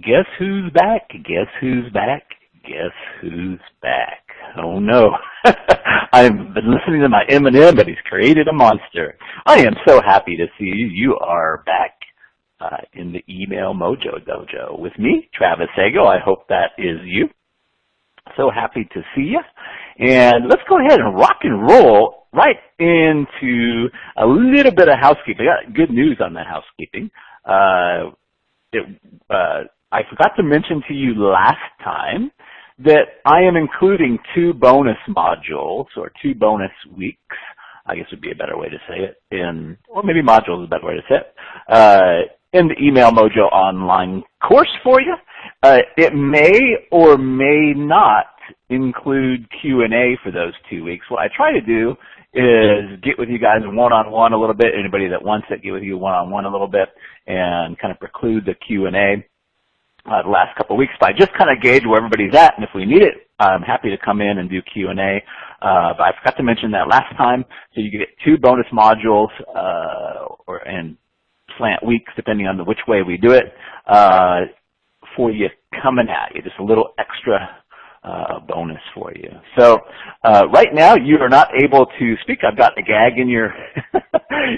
Guess who's back? Guess who's back? Guess who's back? Oh no. I've been listening to my Eminem, but he's created a monster. I am so happy to see you. You are back in the Email Mojo Dojo with me, Travis Sago. I hope that is you. So happy to see you. And let's go ahead and rock and roll right into a little bit of housekeeping. I got good news on the housekeeping. I forgot to mention to you last time that I am including 2 bonus modules or 2 bonus weeks, I guess would be a better way to say it, or maybe modules is a better way to say it, in the Email Mojo online course for you. It may or may not include Q&A for those 2 weeks. What I try to do is get with you guys one-on-one a little bit, anybody that wants it, get with you one-on-one a little bit, and kind of preclude the Q&A the last couple of weeks. But I just kind of gauge where everybody's at, and if we need it, I'm happy to come in and do Q&A. But I forgot to mention that last time, so you get 2 bonus modules and slant weeks, depending on which way we do it, for you coming at you, just a little extra bonus for you. So right now you are not able to speak. I've got a gag in your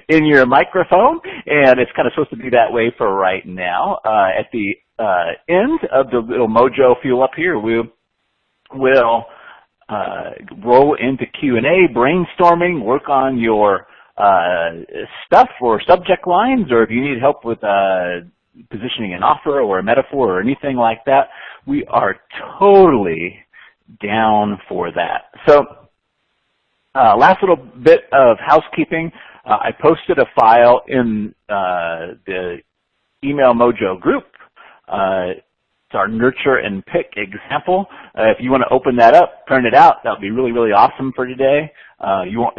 in your microphone, and it's kind of supposed to be that way for right now. At the end of the little Mojo Fuel up here, we'll roll into Q&A, brainstorming, work on your stuff or subject lines, or if you need help with positioning an offer or a metaphor or anything like that, we are totally down for that. So last little bit of housekeeping. I posted a file in the Email Mojo group. It's our Nurture and Pick example. If you want to open that up, print it out, that would be really, really awesome for today. You won't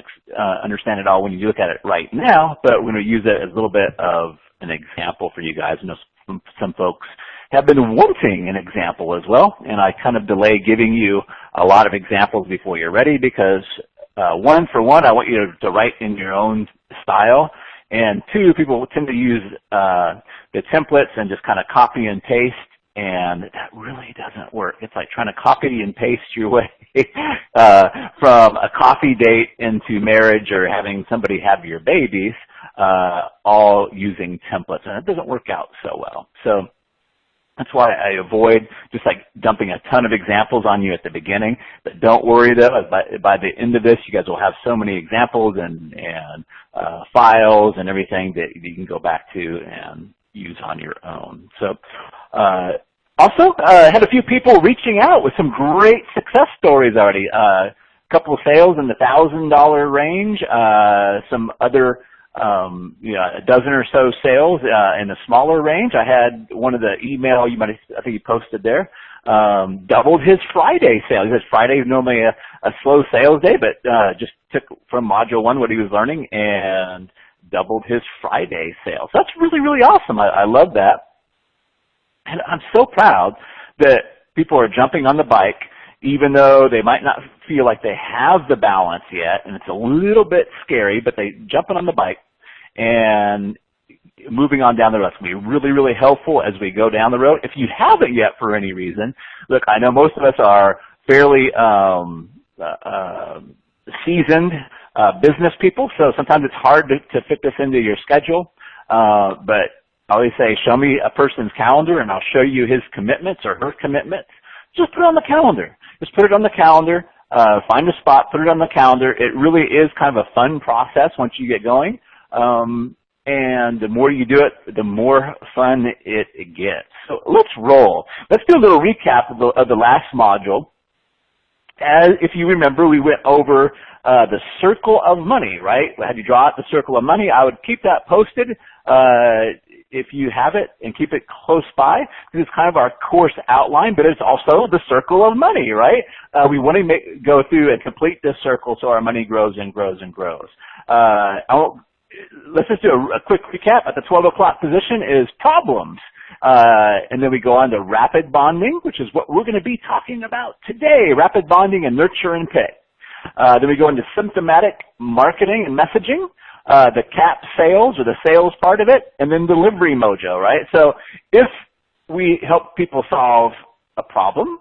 understand it all when you look at it right now, but we're going to use it as a little bit of an example for you guys. I know some folks have been wanting an example as well, and I kind of delay giving you a lot of examples before you're ready because, one, I want you to write in your own style, and 2, people tend to use the templates and just kind of copy and paste, and that really doesn't work. It's like trying to copy and paste your way from a coffee date into marriage or having somebody have your babies, all using templates, and it doesn't work out so well. So that's why I avoid just like dumping a ton of examples on you at the beginning. But don't worry though, by the end of this, you guys will have so many examples and files and everything that you can go back to and use on your own. So also had a few people reaching out with some great success stories already. A couple of sales in the $1,000 range, some other a dozen or so sales in the smaller range. I had one of the email I think you posted there, doubled his Friday sale. He says Friday is normally a slow sales day, but just took from Module 1 what he was learning and doubled his Friday sale. So that's really, really awesome. I love that. And I'm so proud that people are jumping on the bike even though they might not feel like they have the balance yet, and it's a little bit scary, but they jumping on the bike and moving on down the road. It's going to be really, really helpful as we go down the road. If you haven't yet for any reason, look, I know most of us are fairly seasoned business people, so sometimes it's hard to fit this into your schedule, but I always say, show me a person's calendar and I'll show you his commitments or her commitments. Just put it on the calendar. Just put it on the calendar, find a spot, put it on the calendar. It really is kind of a fun process once you get going. And the more you do it, the more fun it gets. So let's roll. Let's do a little recap of the last module. As if you remember, we went over the circle of money, right? Had you draw out the circle of money, I would keep that posted if you have it, and keep it close by. It's kind of our course outline, but it's also the circle of money, right? We want to go through and complete this circle so our money grows and grows and grows. Let's just do a quick recap. At the 12 o'clock position is problems. And then we go on to rapid bonding, which is what we're going to be talking about today, rapid bonding and nurture and pick. Then we go into symptomatic marketing and messaging, the CAP sales or the sales part of it, and then delivery mojo, right? So if we help people solve a problem,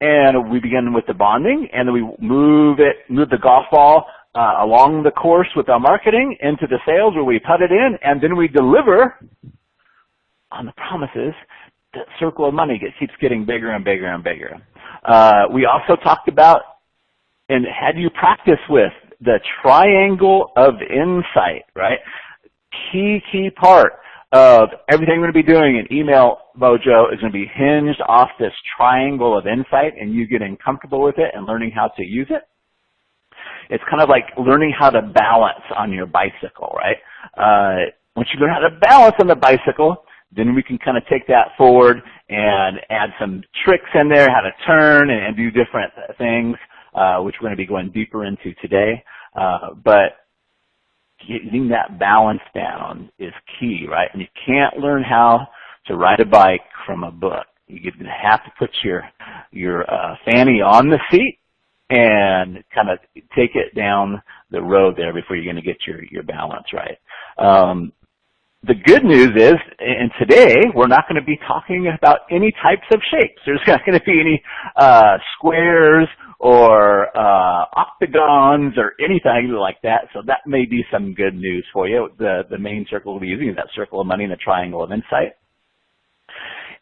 and we begin with the bonding, and then we move the golf ball along the course with our marketing into the sales where we put it in, and then we deliver on the promises. The circle of money keeps getting bigger and bigger and bigger. We also talked about and had you practice with the triangle of insight, right? Key part of everything we're going to be doing in Email Mojo is going to be hinged off this triangle of insight and you getting comfortable with it and learning how to use it. It's kind of like learning how to balance on your bicycle, right? Once you learn how to balance on the bicycle, then we can kind of take that forward and add some tricks in there, how to turn and do different things, which we're going to be going deeper into today. But getting that balance down is key, right? And you can't learn how to ride a bike from a book. You're going to have to put your fanny on the seat and kind of take it down the road there before you're going to get your balance right. The good news is, and today we're not going to be talking about any types of shapes. There's not going to be any squares or octagons or anything like that. So that may be some good news for you. The main circle we'll be using is that circle of money and the triangle of insight.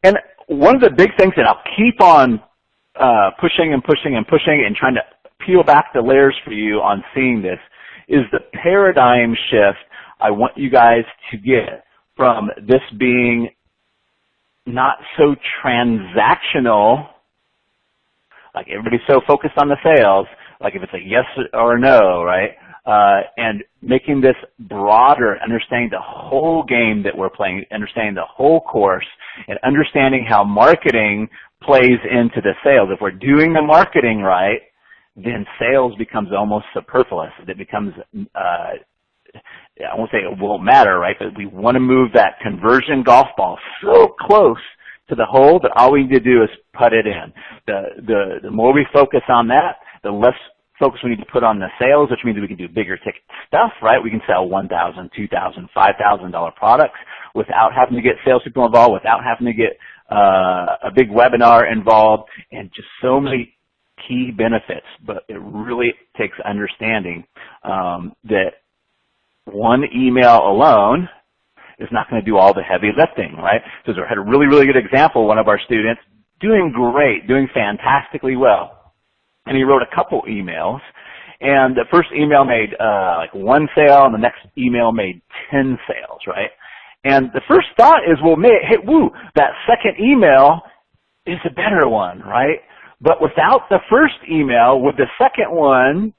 And one of the big things that I'll keep on pushing and pushing and pushing and trying to peel back the layers for you on seeing this is the paradigm shift I want you guys to get from this being not so transactional, like everybody's so focused on the sales, like if it's a yes or a no, right? And making this broader, understanding the whole game that we're playing, understanding the whole course, and understanding how marketing plays into the sales. If we're doing the marketing right, then sales becomes almost superfluous. It becomes, I won't say it won't matter, right? But we want to move that conversion golf ball so close to the hole that all we need to do is put it in. The more we focus on that, the less focus we need to put on the sales, which means we can do bigger ticket stuff, right? We can sell $1,000, $2,000, $5,000 products without having to get salespeople involved, without having to get a big webinar involved, and just so many key benefits. But it really takes understanding that one email alone is not going to do all the heavy lifting, right? So I had a really, really good example, one of our students doing great, doing fantastically well. And he wrote a couple emails, and the first email made like 1 sale, and the next email made 10 sales, right? And the first thought is, well, hey, woo, that second email is a better one, right? But without the first email, would the second one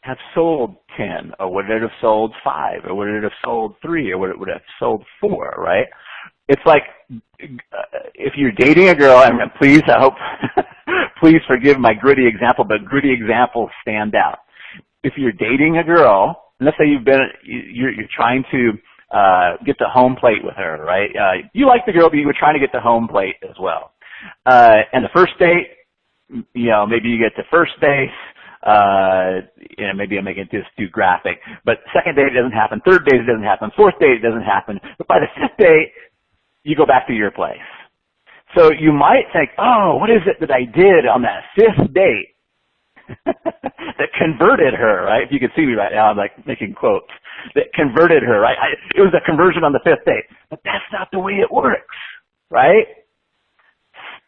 have sold 10, or would it have sold 5, or would it have sold 3, or would it have sold 4, right? It's like if you're dating a girl, and please, I hope, please forgive my gritty example, but gritty examples stand out. If you're dating a girl, let's say you're trying to get the home plate with her, right? You like the girl, but you were trying to get the home plate as well. And the first date, maybe you get to first base. Maybe I'm making this too graphic, but second date doesn't happen, third date it doesn't happen, fourth date it doesn't happen, but by the fifth date, you go back to your place. So you might think, oh, what is it that I did on that fifth date that converted her, right? If you can see me right now, I'm like making quotes, that converted her, right? It was a conversion on the fifth date, but that's not the way it works, right?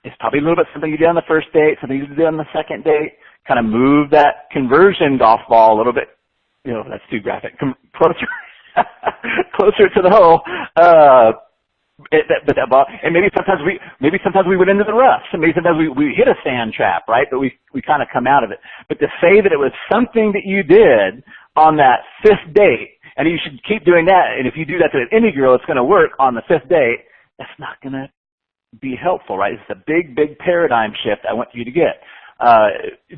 It's probably a little bit something you did on the first date, something you did on the second date, kind of move that conversion golf ball a little bit, that's too graphic, closer, closer to the hole, but that ball, and maybe sometimes we went into the rough, and maybe sometimes we hit a sand trap, right, but we kind of come out of it. But to say that it was something that you did on that fifth date, and you should keep doing that, and if you do that to any girl, it's going to work on the fifth date, that's not going to be helpful, right? It's a big, big paradigm shift I want you to get.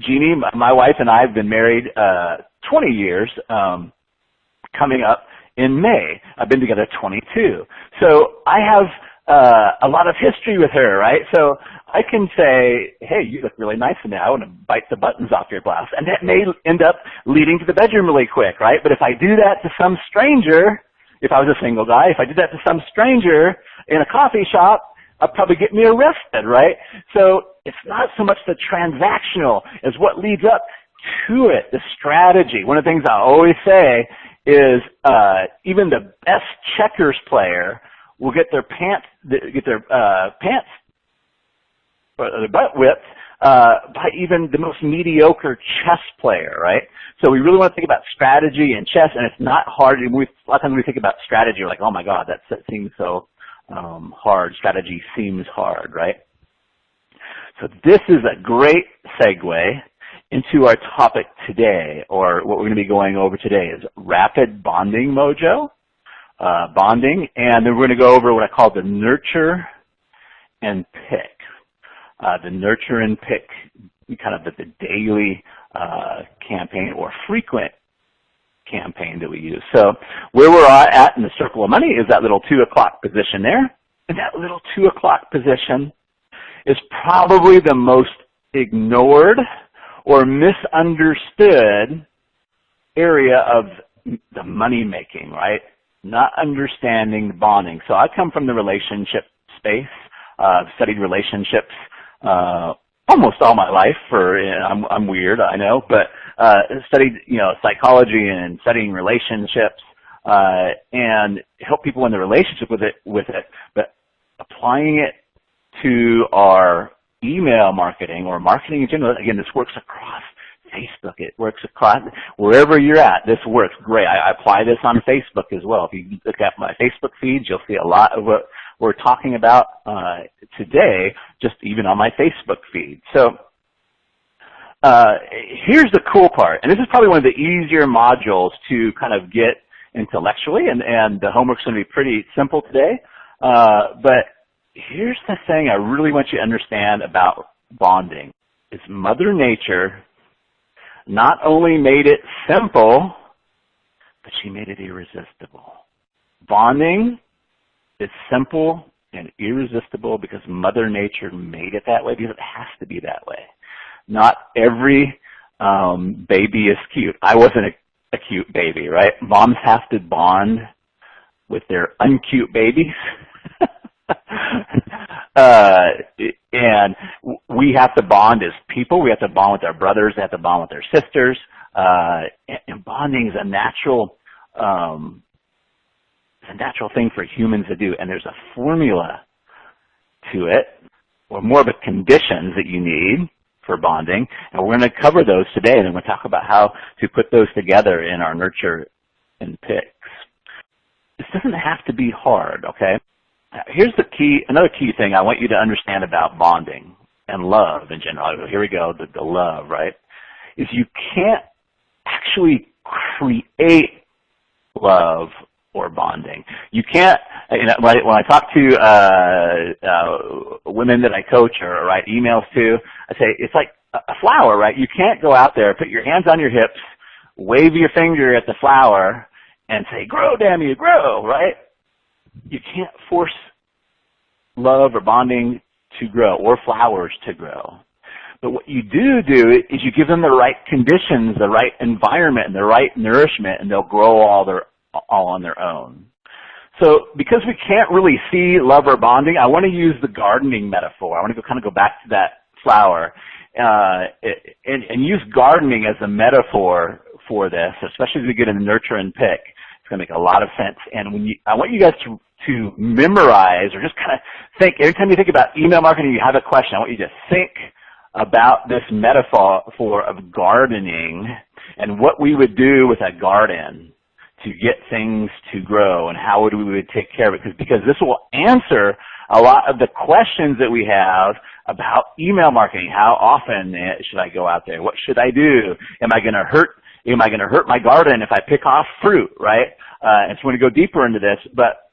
Jeannie, my wife, and I have been married 20 years, coming up in May. I've been together 22. So I have a lot of history with her, right? So I can say, hey, you look really nice in there. I want to bite the buttons off your blouse. And that may end up leading to the bedroom really quick, right? But if I do that to some stranger, if I was a single guy, if I did that to some stranger in a coffee shop, probably get me arrested, right? So it's not so much the transactional as what leads up to it, the strategy. One of the things I always say is even the best checkers player will get their pants or their butt whipped by even the most mediocre chess player, right? So we really want to think about strategy and chess, and it's not hard. A lot of times we think about strategy, we're like, oh my God, that seems so hard. Strategy seems hard, right? So this is a great segue into our topic today, or what we're going to be going over today is rapid bonding mojo, bonding, and then we're going to go over what I call the nurture and pick. The nurture and pick, kind of the daily campaign or frequent campaign that we use. So where we're at in the circle of money is that little 2 o'clock position there. And that little 2 o'clock position is probably the most ignored or misunderstood area of the money making, right? Not understanding the bonding. So I come from the relationship space. I've studied relationships almost all my life. I'm weird, I know, but studied psychology and studying relationships and help people in the relationship with it. But applying it to our email marketing or marketing in general, again, this works across Facebook. It works across wherever you're at. This works great. I apply this on Facebook as well. If you look at my Facebook feeds, you'll see a lot of what we're talking about today, just even on my Facebook feed. So here's the cool part, and this is probably one of the easier modules to kind of get intellectually, and the homework's going to be pretty simple today. But here's the thing I really want you to understand about bonding is Mother Nature not only made it simple, but she made it irresistible. Bonding is simple and irresistible because Mother Nature made it that way, because it has to be that way. Not every baby is cute. I wasn't a cute baby, right? Moms have to bond with their uncute babies. And we have to bond as people. We have to bond with our brothers. We have to bond with our sisters. And bonding is a natural thing for humans to do. And there's a formula to it, or more of a conditions that you need for bonding. And we're going to cover those today. And then we'll talk about how to put those together in our nurture and picks. This doesn't have to be hard, okay? Here's another key thing I want you to understand about bonding and love in general. Here we go, the love, right? Is you can't actually create love or bonding. You can't, when I talk to women that I coach or write emails to, I say, it's like a flower, right? You can't go out there, put your hands on your hips, wave your finger at the flower, and say, grow, damn you, grow, right? You can't force love or bonding to grow or flowers to grow. But what you do is you give them the right conditions, the right environment, and the right nourishment, and they'll grow all on their own. So because we can't really see love or bonding, I want to use the gardening metaphor. I want to kind of go back to that flower and use gardening as a metaphor for this, especially as we get into nurture and pick. It's going to make a lot of sense. And I want you guys to memorize or just kind of think, every time you think about email marketing, you have a question, I want you to think about this metaphor of gardening and what we would do with a garden to get things to grow and how we would take care of it. Because this will answer a lot of the questions that we have about email marketing. How often should I go out there? What should I do? Am I going to hurt my garden if I pick off fruit, right? And so we're going to go deeper into this, but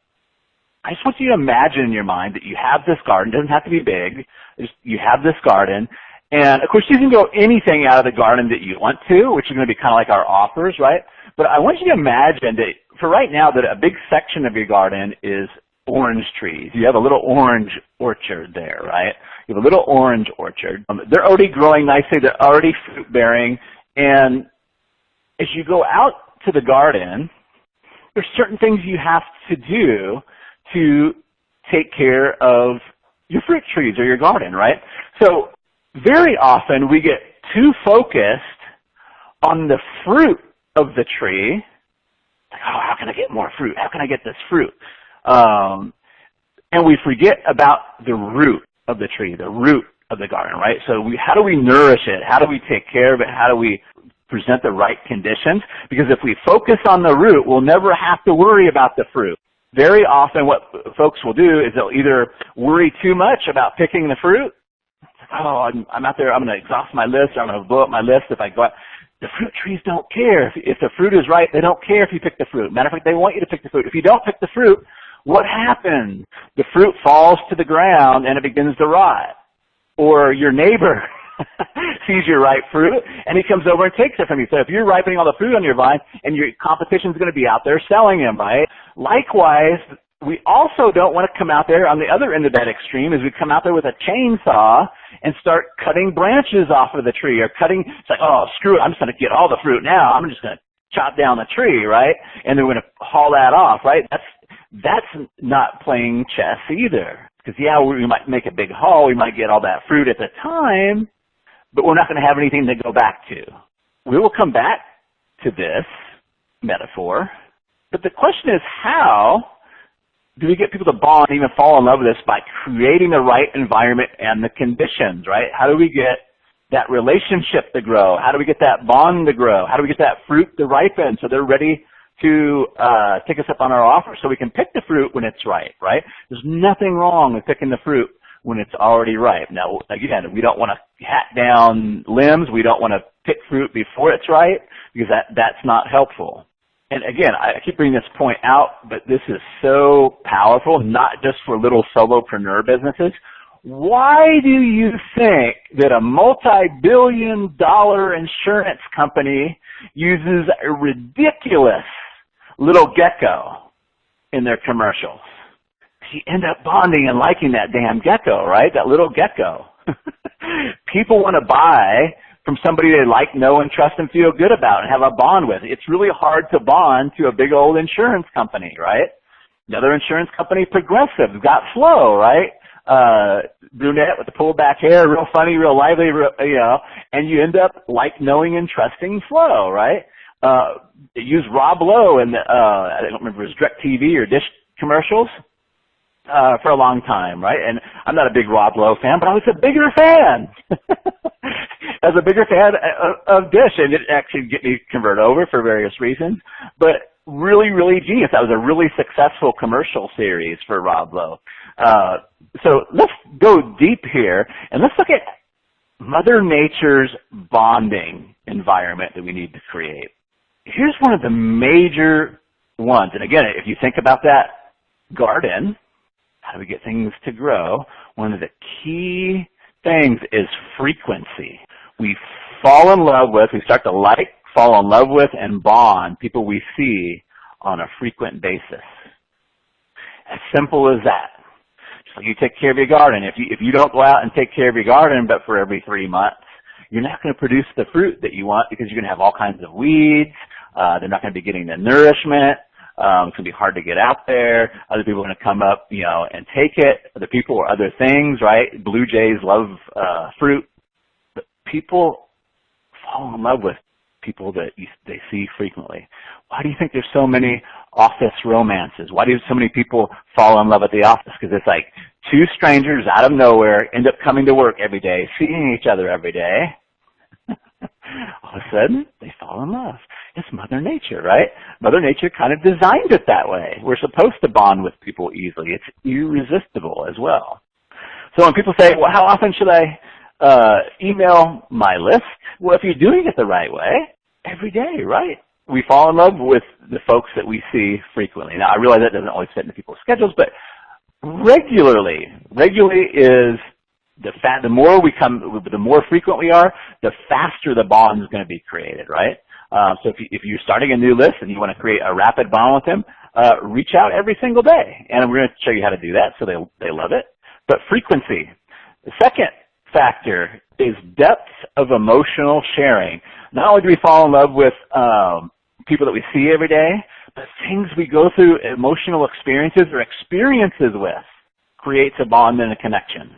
I just want you to imagine in your mind that you have this garden. It doesn't have to be big. You have this garden. And, of course, you can go anything out of the garden that you want to, which is going to be kind of like our offers, right? But I want you to imagine that for right now that a big section of your garden is orange trees. You have a little orange orchard there, right? You have a little orange orchard. They're already growing nicely. They're already fruit-bearing. And as you go out to the garden, there's certain things you have to do to take care of your fruit trees or your garden, right? So very often we get too focused on the fruit of the tree. Like, oh, how can I get more fruit? How can I get this fruit? And we forget about the root of the tree, the root of the garden, right? So how do we nourish it? How do we take care of it? How do we present the right conditions? Because if we focus on the root, we'll never have to worry about the fruit. Very often what folks will do is they'll either worry too much about picking the fruit. Oh, I'm out there, I'm going to exhaust my list, or I'm going to blow up my list if I go out. The fruit trees don't care. If the fruit is right, they don't care if you pick the fruit. Matter of fact, they want you to pick the fruit. If you don't pick the fruit, what happens? The fruit falls to the ground and it begins to rot. Or your neighbor sees your ripe fruit and he comes over and takes it from you. So if you're ripening all the fruit on your vine and your competition's going to be out there selling them, right? Likewise, we also don't want to come out there on the other end of that extreme is we come out there with a chainsaw and start cutting branches off of the tree or cutting, it's like, oh, screw it, I'm just going to get all the fruit now. I'm just going to chop down the tree, right? And then we're going to haul that off, right? That's not playing chess either. Because, yeah, we might make a big haul, we might get all that fruit at the time, but we're not going to have anything to go back to. We will come back to this metaphor, but the question is how do we get people to bond, even fall in love with us by creating the right environment and the conditions, right? How do we get that relationship to grow? How do we get that bond to grow? How do we get that fruit to ripen so they're ready to take us up on our offer so we can pick the fruit when it's ripe, right? There's nothing wrong with picking the fruit when it's already ripe. Now, again, we don't want to hack down limbs. We don't want to pick fruit before it's ripe because that's not helpful. And again, I keep bringing this point out, but this is so powerful, not just for little solopreneur businesses. Why do you think that a multi-billion-dollar insurance company uses a ridiculous little gecko in their commercials? You end up bonding and liking that damn gecko, right? That little gecko. People want to buy from somebody they like, know, and trust and feel good about and have a bond with. It's really hard to bond to a big old insurance company, right? Another insurance company, Progressive, got Flo, right? Brunette with the pulled back hair, real funny, real lively, and you end up like, knowing, and trusting Flo, right? They use Rob Lowe in I don't remember if it was DirecTV or Dish commercials for a long time, right? And I'm not a big Rob Lowe fan, but I was a bigger fan. I was a bigger fan of Dish, and it actually get me converted over for various reasons. But really, really genius. That was a really successful commercial series for Rob Lowe. So let's go deep here, and let's look at Mother Nature's bonding environment that we need to create. Here's one of the major ones. And again, if you think about that garden, how do we get things to grow? One of the key things is frequency. We fall in love with, we start to like, fall in love with, and bond people we see on a frequent basis. As simple as that. Just like you take care of your garden. If you don't go out and take care of your garden but for every 3 months, you're not going to produce the fruit that you want because you're going to have all kinds of weeds. They're not going to be getting the nourishment. It's going to be hard to get out there. Other people are going to come up, and take it. Other people or other things, right? Blue jays love fruit. But people fall in love with people that they see frequently. Why do you think there's so many office romances? Why do so many people fall in love at the office? Because it's like two strangers out of nowhere end up coming to work every day, seeing each other every day. All of a sudden, they fall in love. It's Mother Nature, right? Mother Nature kind of designed it that way. We're supposed to bond with people easily. It's irresistible as well. So when people say, well, how often should I email my list? Well, if you're doing it the right way, every day, right? We fall in love with the folks that we see frequently. Now, I realize that doesn't always fit into people's schedules, but regularly is the more frequent we are, the faster the bond is going to be created, right? So if you're starting a new list and you want to create a rapid bond with them, reach out every single day. And we're going to show you how to do that so they love it. But frequency. The second factor is depth of emotional sharing. Not only do we fall in love with people that we see every day, but things we go through emotional experiences with creates a bond and a connection.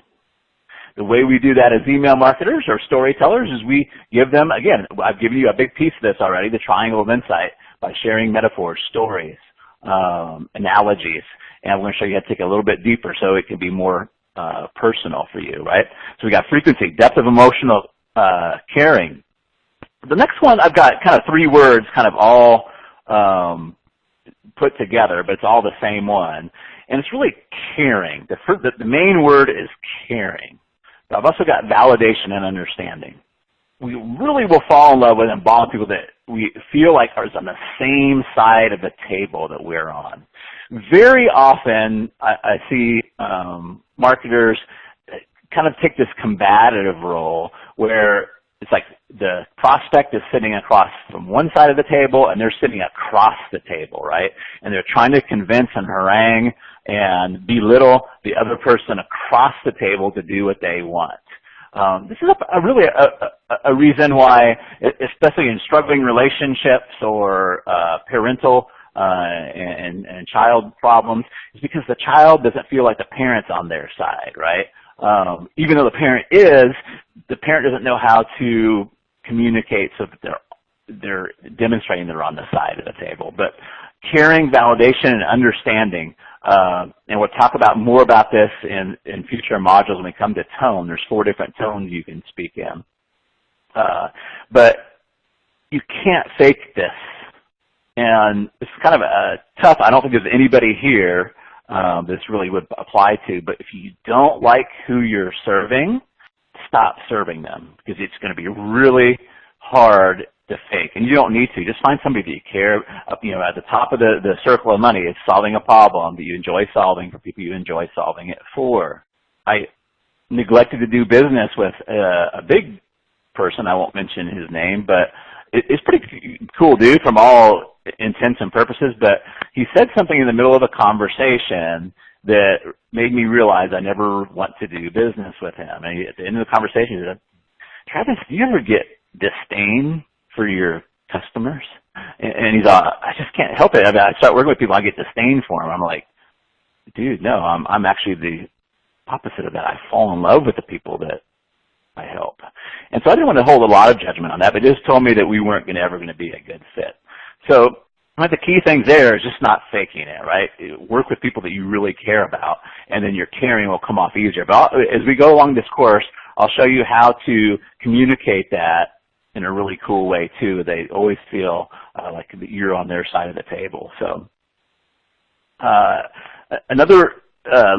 The way we do that as email marketers or storytellers is we give them, again, I've given you a big piece of this already, the triangle of insight, by sharing metaphors, stories, analogies. And I'm going to show you how to take it a little bit deeper so it can be more personal for you, right? So we got frequency, depth of emotional caring. The next one, I've got kind of 3 words kind of all put together, but it's all the same one. And it's really caring. The main word is caring. But I've also got validation and understanding. We really will fall in love with and bond with people that we feel like are on the same side of the table that we're on. Very often, I see marketers kind of take this combative role where it's like the prospect is sitting across from one side of the table and they're sitting across the table, right? And they're trying to convince and harangue and belittle the other person across the table to do what they want. This is really a reason why, especially in struggling relationships or parental and child problems, is because the child doesn't feel like the parent's on their side, right? Even though the parent is, the parent doesn't know how to communicate so that they're demonstrating they're on the side of the table. But caring, validation, and understanding, and we'll talk about more about this in future modules when we come to tone. There's 4 different tones you can speak in. But you can't fake this. And it's kind of tough. I don't think there's anybody here this really would apply to, but if you don't like who you're serving, stop serving them, because it's going to be really hard to fake. And you don't need to. Just find somebody that you care. You know, at the top of the circle of money is solving a problem that you enjoy solving for people you enjoy solving it for. I neglected to do business with a big person. I won't mention his name, but it's pretty cool dude from all intents and purposes, but he said something in the middle of a conversation that made me realize I never want to do business with him. And at the end of the conversation, he said, "Travis, do you ever get disdain for your customers?" And he's like, "I just can't help it. I start working with people, I get disdain for them." I'm like, "Dude, no, I'm actually the opposite of that. I fall in love with the people that I help." And so I didn't want to hold a lot of judgment on that, but it just told me that we weren't ever going to be a good fit. So one of the key things there is just not faking it, right? Work with people that you really care about, and then your caring will come off easier. But as we go along this course, I'll show you how to communicate that in a really cool way too. They always feel like you're on their side of the table. So another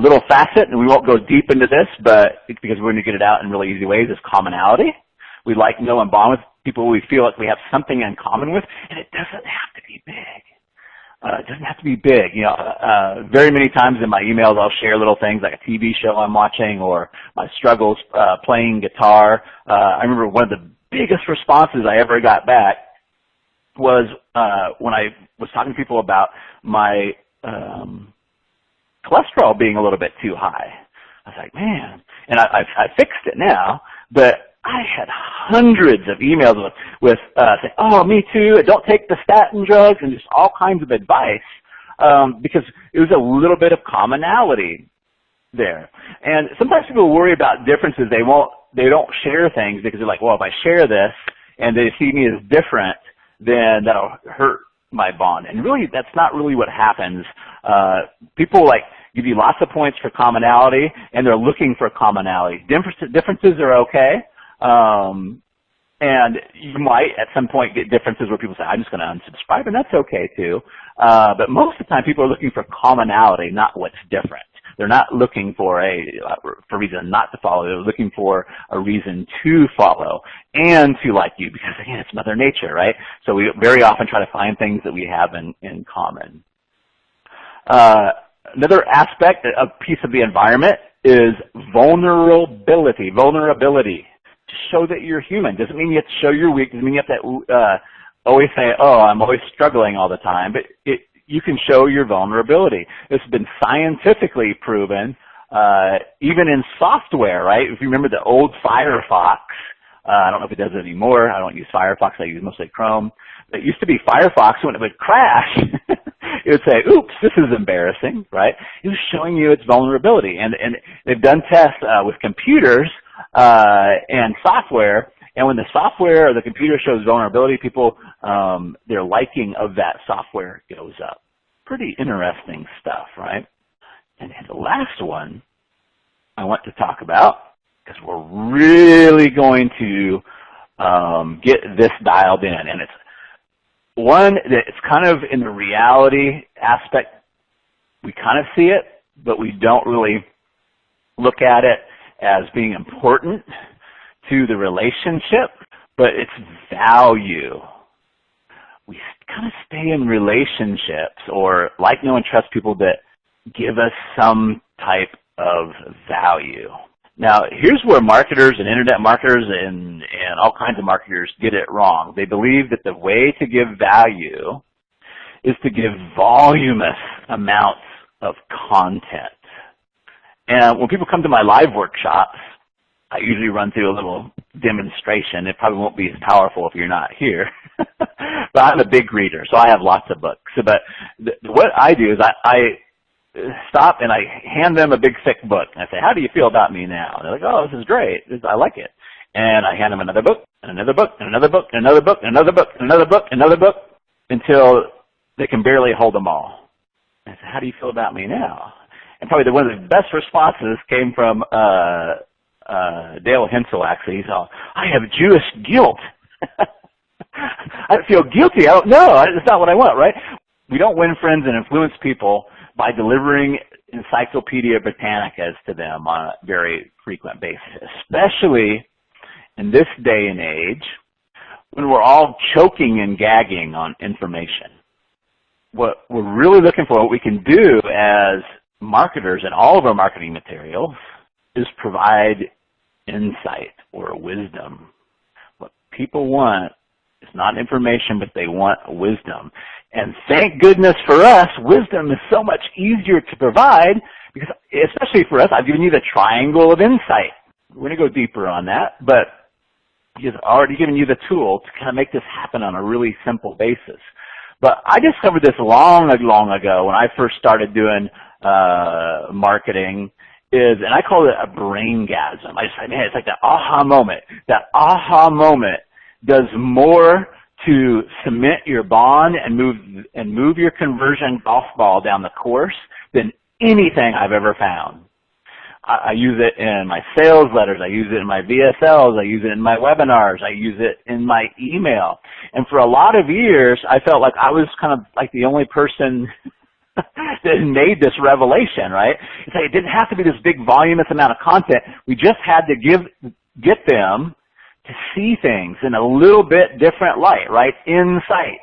little facet, and we won't go deep into this, but because we're going to get it out in really easy ways, is commonality. We like to know and bond with people we feel like we have something in common with, and it doesn't have to be big. It doesn't have to be big. You know, very many times in my emails I'll share little things like a TV show I'm watching or my struggles playing guitar. I remember one of the biggest responses I ever got back was when I was talking to people about my cholesterol being a little bit too high. I was like, man, and I fixed it now, but I had hundreds of emails with saying, "Oh, me too, don't take the statin drugs," and just all kinds of advice, because it was a little bit of commonality there. And sometimes people worry about differences. They don't share things because they're like, well, if I share this and they see me as different, then that'll hurt my bond. And really, that's not really what happens. People give you lots of points for commonality, and they're looking for commonality. Differences are okay. And you might at some point get differences where people say, "I'm just going to unsubscribe," and that's okay too. But most of the time people are looking for commonality, not what's different. They're not looking for a reason not to follow. They're looking for a reason to follow and to like you, because again, it's Mother Nature, right? So we very often try to find things that we have in common. Another aspect, a piece of the environment, is vulnerability. Vulnerability. Show that you're human. Doesn't mean you have to show you're weak. Doesn't mean you have to always say, "Oh, I'm always struggling all the time." But you can show your vulnerability. This has been scientifically proven, even in software, right? If you remember the old Firefox, I don't know if it does it anymore. I don't use Firefox. I use mostly Chrome. It used to be Firefox, when it would crash, it it would say, oops, this is embarrassing, right? It was showing you its vulnerability. And they've done tests with computers and software, and when the software or the computer shows vulnerability, people, their liking of that software goes up. Pretty interesting stuff, right? And the last one I want to talk about, because we're really going to get this dialed in, and it's one that it's kind of in the reality aspect. We kind of see it, but we don't really look at it as being important to the relationship, but it's value. We kind of stay in relationships or like, know, and trust people that give us some type of value. Now, here's where marketers and internet marketers and all kinds of marketers get it wrong. They believe that the way to give value is to give voluminous amounts of content. And when people come to my live workshops, I usually run through a little demonstration. It probably won't be as powerful if you're not here. But I'm a big reader, so I have lots of books. But what I do is I stop and I hand them a big thick book. And I say, how do you feel about me now? And they're like, oh, this is great. I like it. And I hand them another book, and another book, and another book, and another book, and another book, and another book, and another book, until they can barely hold them all. And I say, how do you feel about me now? And probably one of the best responses came from Dale Hensel, actually. He said, I have Jewish guilt. I feel guilty. I don't know. It's not what I want, right? We don't win friends and influence people by delivering Encyclopedia Britannicas to them on a very frequent basis, especially in this day and age when we're all choking and gagging on information. What we're really looking for, what we can do as marketers in all of our marketing materials, is provide insight or wisdom. What people want is not information, but they want wisdom. And thank goodness for us, wisdom is so much easier to provide, because especially for us, I've given you the triangle of insight. We're going to go deeper on that, but he's already given you the tool to kind of make this happen on a really simple basis. But I discovered this long ago when I first started doing marketing, and I call it a braingasm. I just say, man, it's like that aha moment. That aha moment does more to cement your bond and move your conversion golf ball down the course than anything I've ever found. I use it in my sales letters. I use it in my VSLs. I use it in my webinars. I use it in my email. And for a lot of years, I felt like I was kind of like the only person that made this revelation, right? It's like it didn't have to be this big voluminous amount of content. We just had to get them to see things in a little bit different light, right? Insight.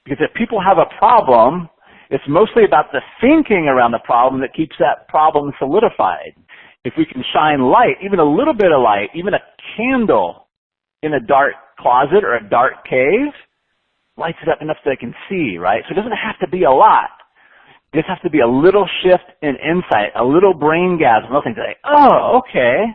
Because if people have a problem, it's mostly about the thinking around the problem that keeps that problem solidified. If we can shine light, even a little bit of light, even a candle in a dark closet or a dark cave, lights it up enough so they can see, right? So it doesn't have to be a lot. It just has to be a little shift in insight, a little braingasm, nothing to say, oh, okay.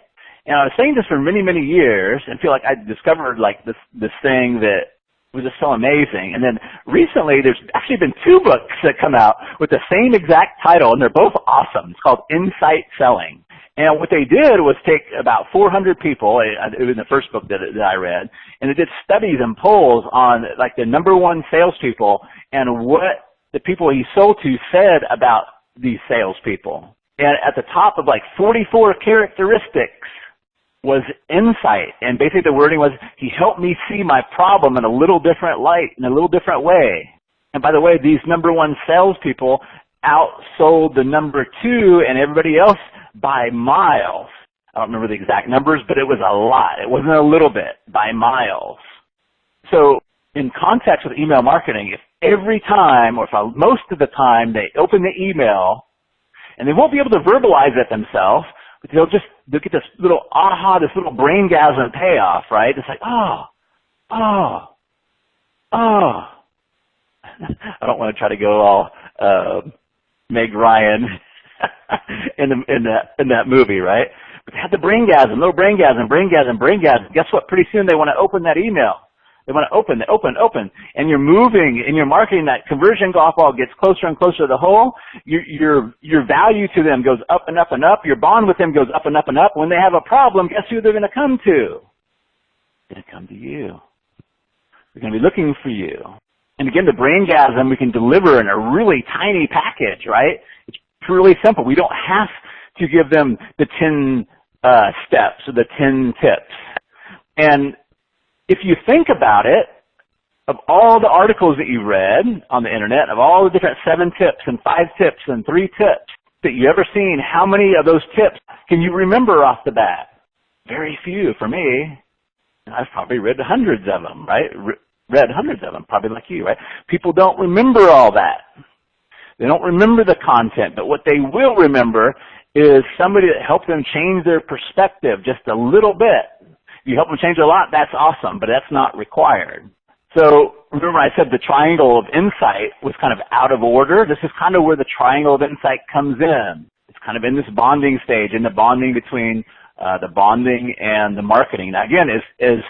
And I was saying this for many, many years and feel like I discovered like this thing that was just so amazing. And then recently there's actually been 2 books that come out with the same exact title, and they're both awesome. It's called Insight Selling. And what they did was take about 400 people, it was in the first book that I read, and they did studies and polls on like the #1 salespeople and what the people he sold to said about these salespeople. And at the top of like 44 characteristics was insight. And basically the wording was, he helped me see my problem in a little different light, in a little different way. And by the way, these #1 salespeople outsold the #2 and everybody else by miles. I don't remember the exact numbers, but it was a lot. It wasn't a little bit, by miles. So in context with email marketing, if every time, or if most of the time, they open the email, and they won't be able to verbalize it themselves, but they'll get this little aha, this little braingasm payoff, right? It's like, oh. I don't want to try to go all Meg Ryan in that movie, right? But they had the braingasm, little braingasm. Guess what? Pretty soon they want to open that email. They want to open, open. And you're moving in your marketing, that conversion golf ball gets closer and closer to the hole. Your value to them goes up and up and up. Your bond with them goes up and up and up. When they have a problem, guess who they're going to come to? They're going to come to you. They're going to be looking for you. And again, the Braingasm we can deliver in a really tiny package, right? It's really simple. We don't have to give them the 10 steps or the 10 tips. And if you think about it, of all the articles that you read on the internet, of all the different 7 tips and 5 tips and 3 tips that you've ever seen, how many of those tips can you remember off the bat? Very few for me. I've probably read hundreds of them, right? Read hundreds of them, probably like you, right? People don't remember all that. They don't remember the content, but what they will remember is somebody that helped them change their perspective just a little bit. If you help them change a lot, that's awesome, but that's not required. So remember I said the triangle of insight was kind of out of order? This is kind of where the triangle of insight comes in. It's kind of in this bonding stage, in the bonding between the bonding and the marketing. Now again, as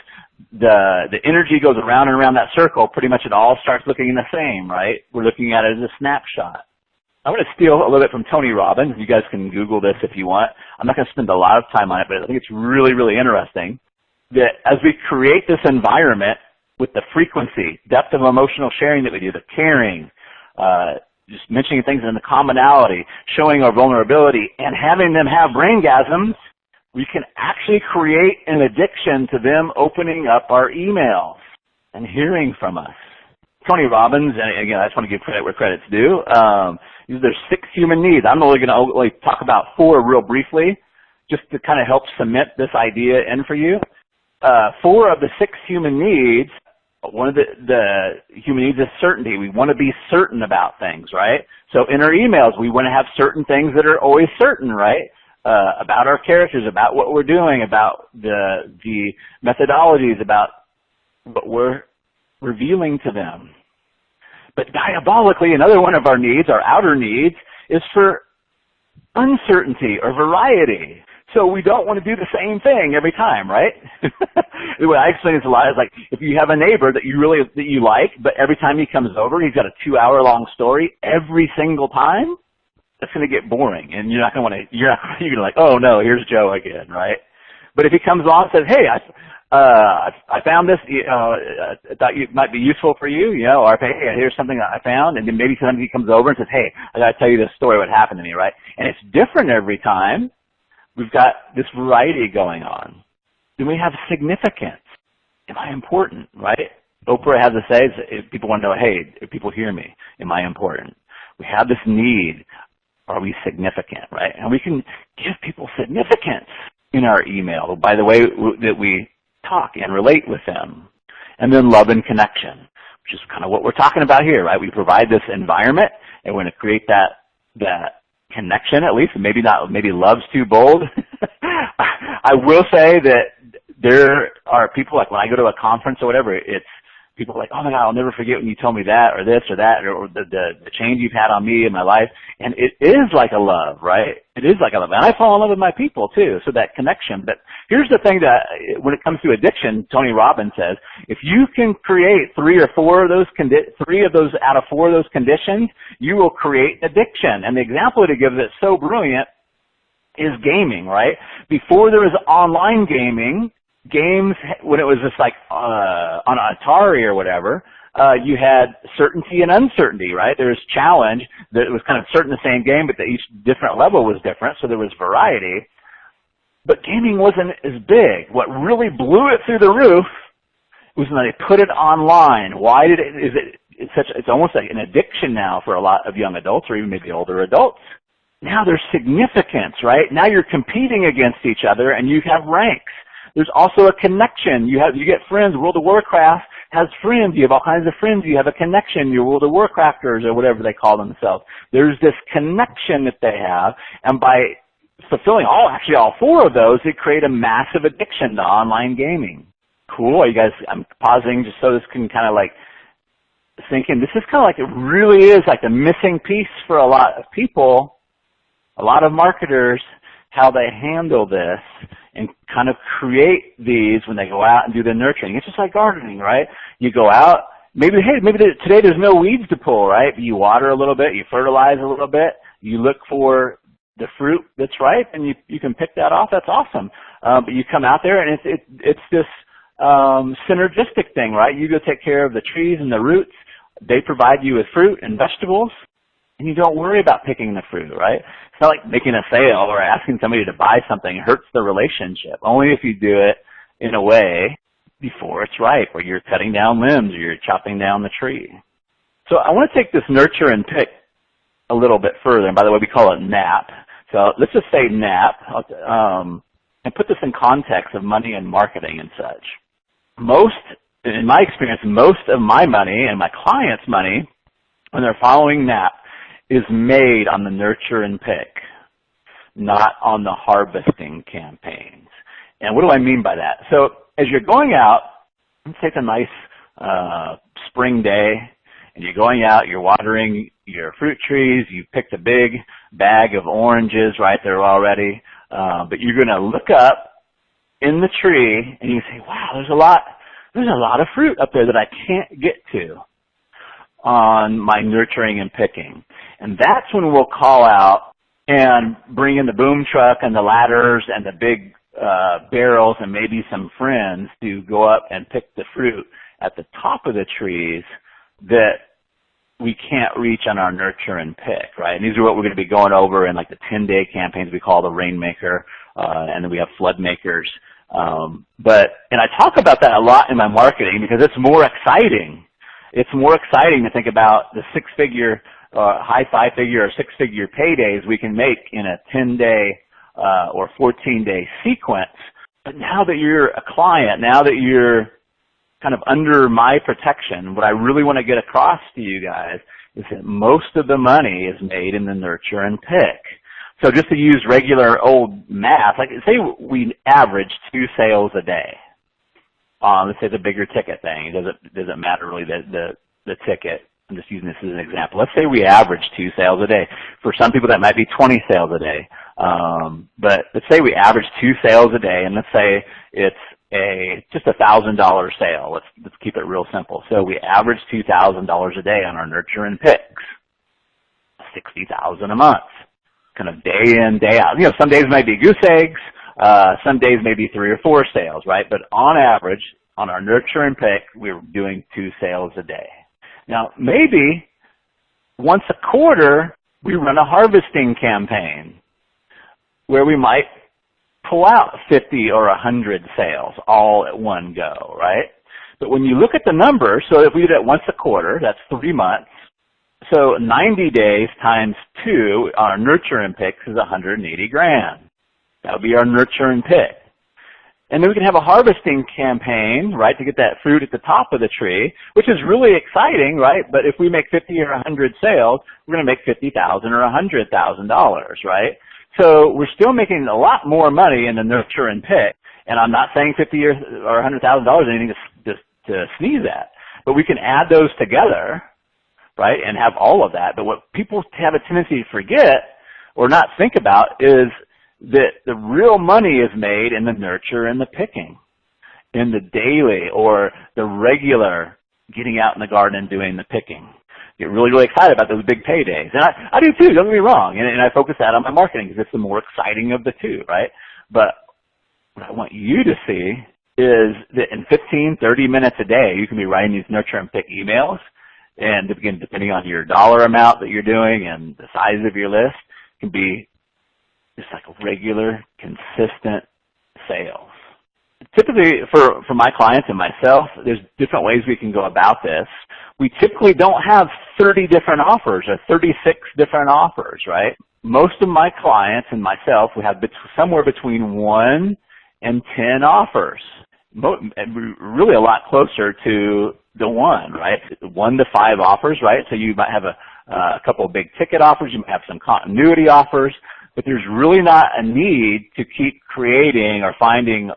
the energy goes around and around that circle, pretty much it all starts looking the same, right? We're looking at it as a snapshot. I'm going to steal a little bit from Tony Robbins. You guys can Google this if you want. I'm not going to spend a lot of time on it, but I think it's really, really interesting that as we create this environment with the frequency, depth of emotional sharing that we do, the caring, just mentioning things in the commonality, showing our vulnerability, and having them have braingasms, we can actually create an addiction to them opening up our emails and hearing from us. Tony Robbins, and again, I just want to give credit where credit's due. There's 6 human needs. I'm only going to talk about 4 real briefly, just to kind of help cement this idea in for you. 4 of the 6 human needs, one of the human needs is certainty. We want to be certain about things, right? So in our emails, we want to have certain things that are always certain, right? About our characters, about what we're doing, about the methodologies, about what we're revealing to them. But diabolically, another one of our needs, our outer needs, is for uncertainty or variety. So we don't want to do the same thing every time, right? The way I explain this a lot is like, if you have a neighbor that you like, but every time he comes over, he's got a 2-hour-long story every single time, that's going to get boring, and you're not going to want to. You're going to like, oh no, here's Joe again, right? But if he comes along and says, hey, I found this, I thought it might be useful for you, or hey, here's something that I found, and then maybe sometimes he comes over and says, hey, I got to tell you this story, what happened to me, right? And it's different every time. We've got this variety going on. Then we have significance. Am I important, right? Oprah has a say, people want to know, hey, if people hear me, am I important? We have this need. Are we significant, right? And we can give people significance in our email by the way that we talk and relate with them. And then love and connection, which is kind of what we're talking about here, right? We provide this environment, and we're going to create that connection, at least. Maybe love's too bold. I will say that there are people, like when I go to a conference or whatever, it's people like, oh my God, I'll never forget when you told me that or this or that, or the change you've had on me in my life. And it is like a love, right? It is like a love. And I fall in love with my people too, so that connection. But here's the thing that when it comes to addiction, Tony Robbins says, if you can create 3 or 4 of those, 3 of those out of 4 of those conditions, you will create addiction. And the example that he gives that's so brilliant is gaming, right? Before there was online gaming, games, when it was just like on Atari or whatever, you had certainty and uncertainty, right? There was challenge that was kind of certain the same game, but each different level was different, so there was variety. But gaming wasn't as big. What really blew it through the roof was when they put it online. Why did it? It's almost like an addiction now for a lot of young adults, or even maybe older adults. Now there's significance, right? Now you're competing against each other, and you have ranks. There's also a connection. You get friends. World of Warcraft has friends. You have all kinds of friends. You have a connection. You're World of Warcrafters or whatever they call themselves. There's this connection that they have, and by fulfilling all 4 of those, it create a massive addiction to online gaming. Cool. Are you guys? I'm pausing just so this can kind of like sink in. This is kind of like, it really is like the missing piece for a lot of people, a lot of marketers, how they handle this and kind of create these when they go out and do the nurturing. It's just like gardening, right? You go out, maybe today there's no weeds to pull, right? You water a little bit, you fertilize a little bit, you look for the fruit that's ripe, and you can pick that off. That's awesome. But you come out there, and it's this synergistic thing, right? You go take care of the trees and the roots. They provide you with fruit and vegetables, and you don't worry about picking the fruit, right? It's not like making a sale or asking somebody to buy something hurts the relationship. Only if you do it in a way before it's ripe, or you're cutting down limbs, or you're chopping down the tree. So I want to take this nurture and pick a little bit further. And by the way, we call it NAP. So let's just say NAP, and put this in context of money and marketing and such. In my experience, most of my money and my clients' money, when they're following NAP, is made on the nurture and pick, not on the harvesting campaigns. And what do I mean by that? So as you're going out, let's take a nice spring day, and you're going out, you're watering your fruit trees, you picked a big bag of oranges right there already, but you're going to look up in the tree and you say, wow, there's a lot of fruit up there that I can't get to on my nurturing and picking. And that's when we'll call out and bring in the boom truck and the ladders and the big barrels and maybe some friends to go up and pick the fruit at the top of the trees that we can't reach on our nurture and pick, right? And these are what we're going to be going over in like the 10-day campaigns we call the Rainmaker, and then we have Flood Makers. And I talk about that a lot in my marketing because it's more exciting. It's more exciting to think about the six-figure, high five-figure or six-figure paydays we can make in a 10-day or 14-day sequence. But now that you're a client, now that you're kind of under my protection, what I really want to get across to you guys is that most of the money is made in the nurture and pick. So just to use regular old math, like say we average 2 sales a day. Let's say the bigger ticket thing. It doesn't matter really the ticket. I'm just using this as an example. Let's say we average 2 sales a day. For some people that might be 20 sales a day. But let's say we average 2 sales a day, and let's say it's just $1,000 sale. Let's keep it real simple. So we average $2,000 a day on our nurture and picks. $60,000 a month. Kind of day in, day out. You know, some days might be goose eggs, some days maybe 3 or 4 sales, right? But on average, on our nurture and pick, we're doing 2 sales a day. Now, maybe once a quarter, we run a harvesting campaign where we might pull out 50 or 100 sales all at one go, right? But when you look at the numbers, so if we did it once a quarter, that's 3 months. So 90 days times 2, our nurture and picks is 180 grand. That would be our nurture and pick. And then we can have a harvesting campaign, right, to get that fruit at the top of the tree, which is really exciting, right? But if we make 50 or 100 sales, we're going to make $50,000 or $100,000, right? So we're still making a lot more money in the nurture and pick. And I'm not saying $50,000 or $100,000 is anything to sneeze at. But we can add those together, right, and have all of that. But what people have a tendency to forget or not think about is that the real money is made in the nurture and the picking, in the daily or the regular getting out in the garden and doing the picking. Get really, really excited about those big paydays. And I do too, don't get me wrong. And I focus that on my marketing because it's the more exciting of the two, right? But what I want you to see is that in 15, 30 minutes a day, you can be writing these nurture and pick emails. And again, depending on your dollar amount that you're doing and the size of your list, can be just like a regular, consistent sales. Typically, for my clients and myself, there's different ways we can go about this. We typically don't have 30 different offers or 36 different offers, right? Most of my clients and myself, we have somewhere between 1 and 10 offers. Really a lot closer to the 1, right? 1 to 5 offers, right? So you might have a couple of big ticket offers. You might have some continuity offers. But there's really not a need to keep creating or finding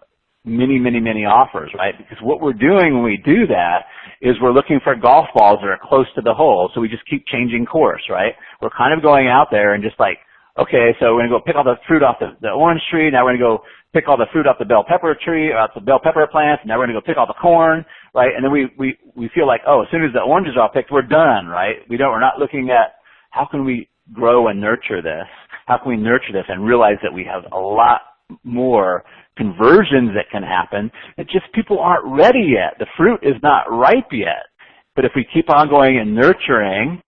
many, many, many offers, right? Because what we're doing when we do that is we're looking for golf balls that are close to the hole. So we just keep changing course, right? We're kind of going out there and just like Okay, so we're going to go pick all the fruit off the orange tree. Now we're going to go pick all the fruit off the bell pepper tree, off the bell pepper plants. Now we're going to go pick all the corn, right? And then we feel like, oh, as soon as the oranges are all picked, we're done, right? We're not looking at how can we grow and nurture this? How can we nurture this and realize that we have a lot more conversions that can happen? It's just people aren't ready yet. The fruit is not ripe yet. But if we keep on going and nurturing,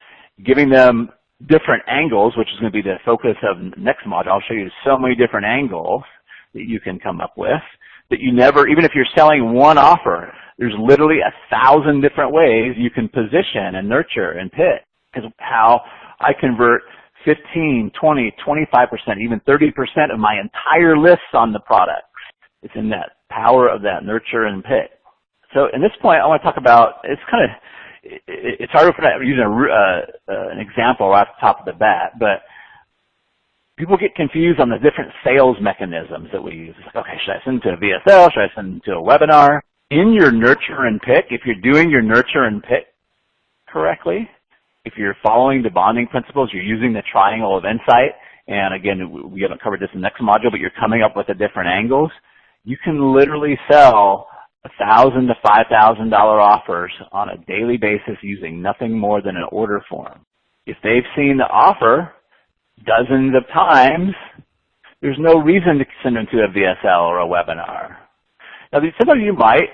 giving them different angles, which is going to be the focus of the next module. I'll show you so many different angles that you can come up with that you never, even if you're selling one offer, there's literally 1,000 different ways you can position and nurture and pick. Because how I convert 15, 20, 25%, even 30% of my entire lists on the products. It's in that power of that nurture and pick. So at this point, I want to talk about, it's harder for that using an example right off the top of the bat, but people get confused on the different sales mechanisms that we use. It's like, okay, should I send to a VSL? Should I send to a webinar? In your nurture and pick, if you're doing your nurture and pick correctly, if you're following the bonding principles, you're using the triangle of insight, and again, we haven't covered this in the next module, but you're coming up with the different angles, you can literally sell $1,000 to $5,000 offers on a daily basis using nothing more than an order form. If they've seen the offer dozens of times, there's no reason to send them to a VSL or a webinar. Now, sometimes you might,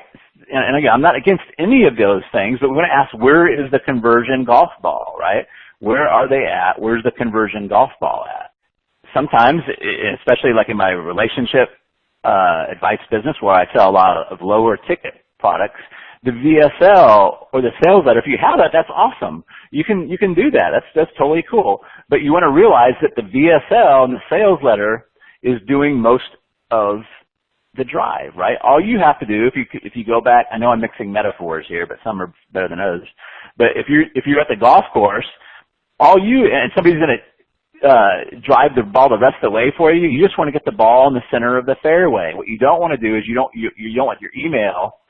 and again, I'm not against any of those things, but we want to ask, where is the conversion golf ball, right? Where are they at? Where's the conversion golf ball at? Sometimes, especially like in my relationship advice business where I sell a lot of lower ticket products, the VSL or the sales letter, if you have that, that's awesome. You can do that. That's totally cool. But you want to realize that the VSL and the sales letter is doing most of the drive, right? All you have to do, if you go back, I know I'm mixing metaphors here, but some are better than others. But if you're at the golf course, and somebody's going to drive the ball the rest of the way for you, you just want to get the ball in the center of the fairway. What you don't want to do is you don't want your email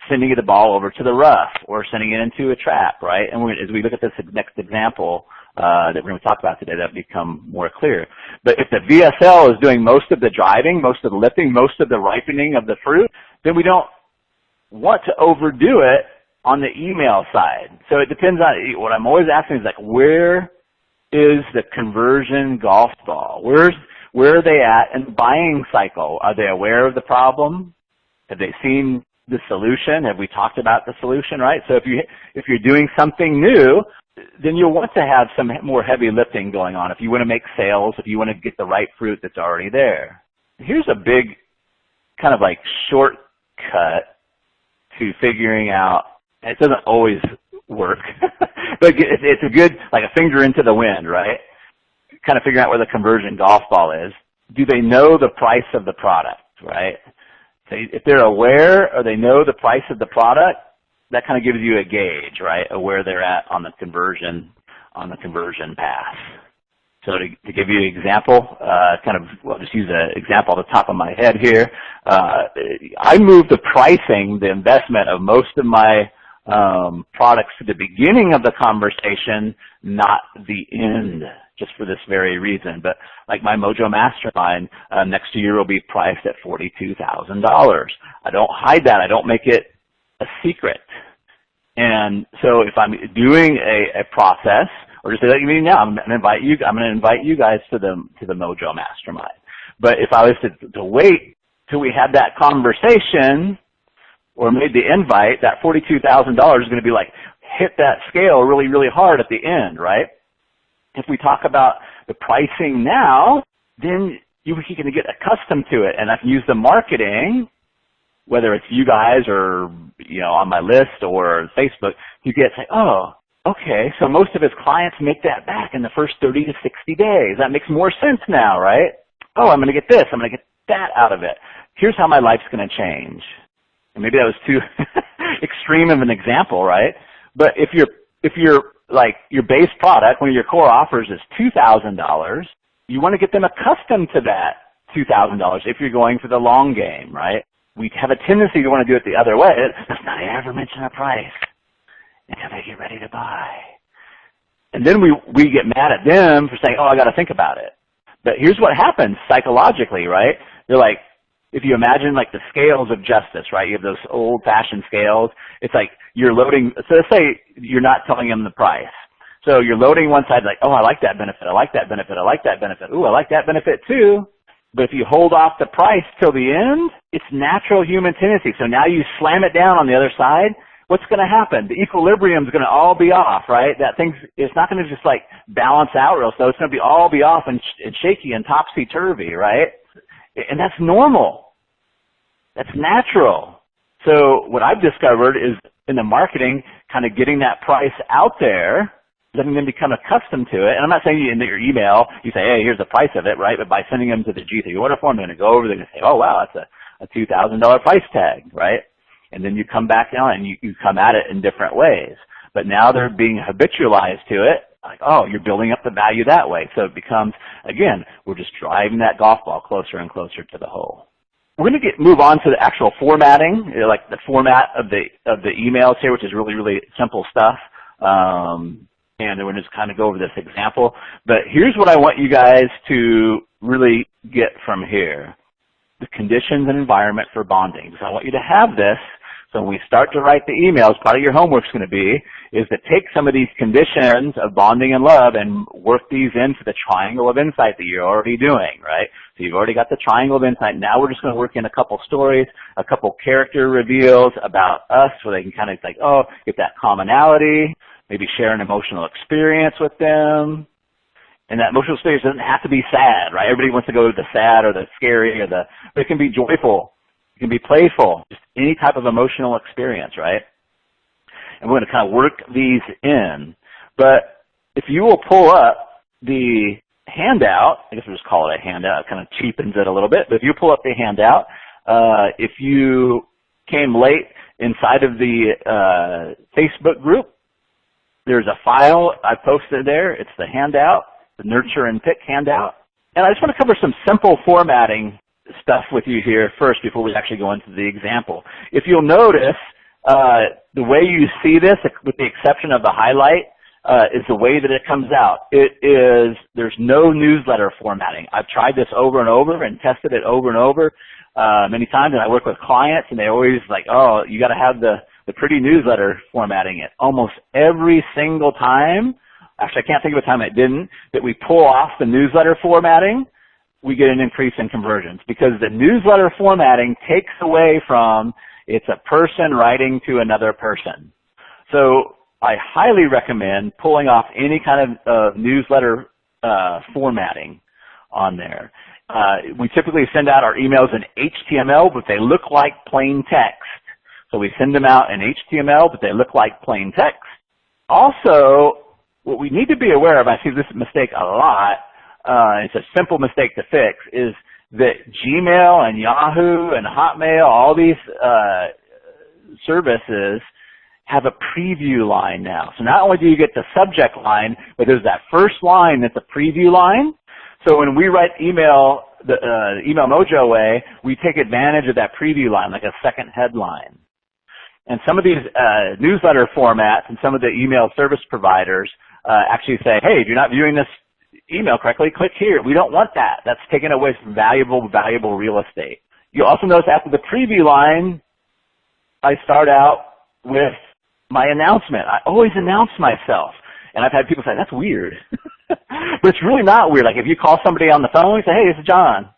sending you the ball over to the rough or sending it into a trap, right? And as we look at this next example that we're going to talk about today, that'll become more clear. But if the VSL is doing most of the driving, most of the lifting, most of the ripening of the fruit, then we don't want to overdo it on the email side. So it depends on, what I'm always asking is like, where is the conversion golf ball? Where are they at in the buying cycle? Are they aware of the problem? Have they seen the solution? Have we talked about the solution, right? So if you're doing something new, then you'll want to have some more heavy lifting going on if you want to make sales, if you want to get the right fruit that's already there. Here's a big kind of like shortcut to figuring out, and it doesn't always work, but it's a good, like a finger into the wind, right? Kind of figuring out where the conversion golf ball is. Do they know the price of the product, right? So if they're aware or they know the price of the product, that kind of gives you a gauge, right, of where they're at on the conversion path. So to give you an example, I'll just use an example at the top of my head here. I moved the pricing, the investment of most of my products to the beginning of the conversation, not the end, just for this very reason. But like my Mojo Mastermind, next year will be priced at $42,000. I don't hide that. I don't make it a secret. And so if I'm doing a process, or just say, let me now, I'm going to invite you guys to the Mojo Mastermind. But if I was to wait till we had that conversation or made the invite, that $42,000 is going to be like, hit that scale really, really hard at the end, right? If we talk about the pricing now, then you're going to get accustomed to it. And I can use the marketing, whether it's you guys or, on my list or Facebook, you get say, oh, okay, so most of his clients make that back in the first 30 to 60 days. That makes more sense now, right? Oh, I'm going to get this. I'm going to get that out of it. Here's how my life's going to change. And maybe that was too extreme of an example, right? But if you're like your base product, one of your core offers is $2,000, you want to get them accustomed to that $2,000 if you're going for the long game, right? We have a tendency to want to do it the other way. Let's not ever mention a price until they get ready to buy. And then we get mad at them for saying, oh, I got to think about it. But here's what happens psychologically, right? They're like, if you imagine like the scales of justice, right? You have those old-fashioned scales. It's like you're loading. So let's say you're not telling them the price. So you're loading one side like, oh, I like that benefit. I like that benefit. I like that benefit. Ooh, I like that benefit too. But if you hold off the price till the end, it's natural human tendency. So now you slam it down on the other side. What's going to happen? The equilibrium is going to all be off, right? That thing's, it's not going to just like balance out real slow. It's going to all be off and shaky and topsy-turvy, right? And that's normal. That's natural. So what I've discovered is in the marketing, kind of getting that price out there, letting them become accustomed to it. And I'm not saying in your email, you say, hey, here's the price of it, right? But by sending them to the G3 order form, they're going to go over, they're going to say, oh, wow, that's a $2,000 price tag, right? And then you come back down and you come at it in different ways. But now they're being habitualized to it. Like, oh, you're building up the value that way. So it becomes, again, we're just driving that golf ball closer and closer to the hole. We're going to move on to the actual formatting, like the format of the emails here, which is really, really simple stuff. And then we're just kind of go over this example. But here's what I want you guys to really get from here. The conditions and environment for bonding. So I want you to have this. So when we start to write the emails, part of your homework is going to be is to take some of these conditions of bonding and love and work these into the triangle of insight that you're already doing, right? So you've already got the triangle of insight. Now we're just going to work in a couple stories, a couple character reveals about us so they can kind of like, oh, get that commonality, maybe share an emotional experience with them. And that emotional experience doesn't have to be sad, right? Everybody wants to go to the sad or the scary or but it can be joyful. It can be playful, just any type of emotional experience, right? And we're going to kind of work these in. But if you will pull up the handout, I guess we'll just call it a handout, it kind of cheapens it a little bit, but if you pull up the handout, if you came late inside of the Facebook group, there's a file I posted there. It's the handout, the Nurture and Pick handout. And I just want to cover some simple formatting stuff with you here first before we actually go into the example. If you'll notice, the way you see this, with the exception of the highlight, is the way that it comes out. There's no newsletter formatting. I've tried this over and over and tested it over and over many times, and I work with clients, and they always like, oh, you got to have the pretty newsletter formatting it. Almost every single time, actually I can't think of a time it didn't, that we pull off the newsletter formatting, we get an increase in conversions because the newsletter formatting takes away from it's a person writing to another person. So I highly recommend pulling off any kind of newsletter formatting on there. We typically send out our emails in HTML, but they look like plain text. So we send them out in HTML, but they look like plain text. Also, what we need to be aware of, I see this mistake a lot, it's a simple mistake to fix, is that Gmail and Yahoo and Hotmail, all these services have a preview line now. So not only do you get the subject line, but there's that first line that's a preview line. So when we write email, the Email Mojo way, we take advantage of that preview line, like a second headline. And some of these newsletter formats and some of the email service providers actually say, hey, if you're not viewing this email correctly, click here. We don't want that. That's taking away some valuable real estate. You'll also notice after the preview line, I start out with my announcement. I always announce myself. And I've had people say, that's weird. But it's really not weird. Like if you call somebody on the phone, you say, hey, this is John.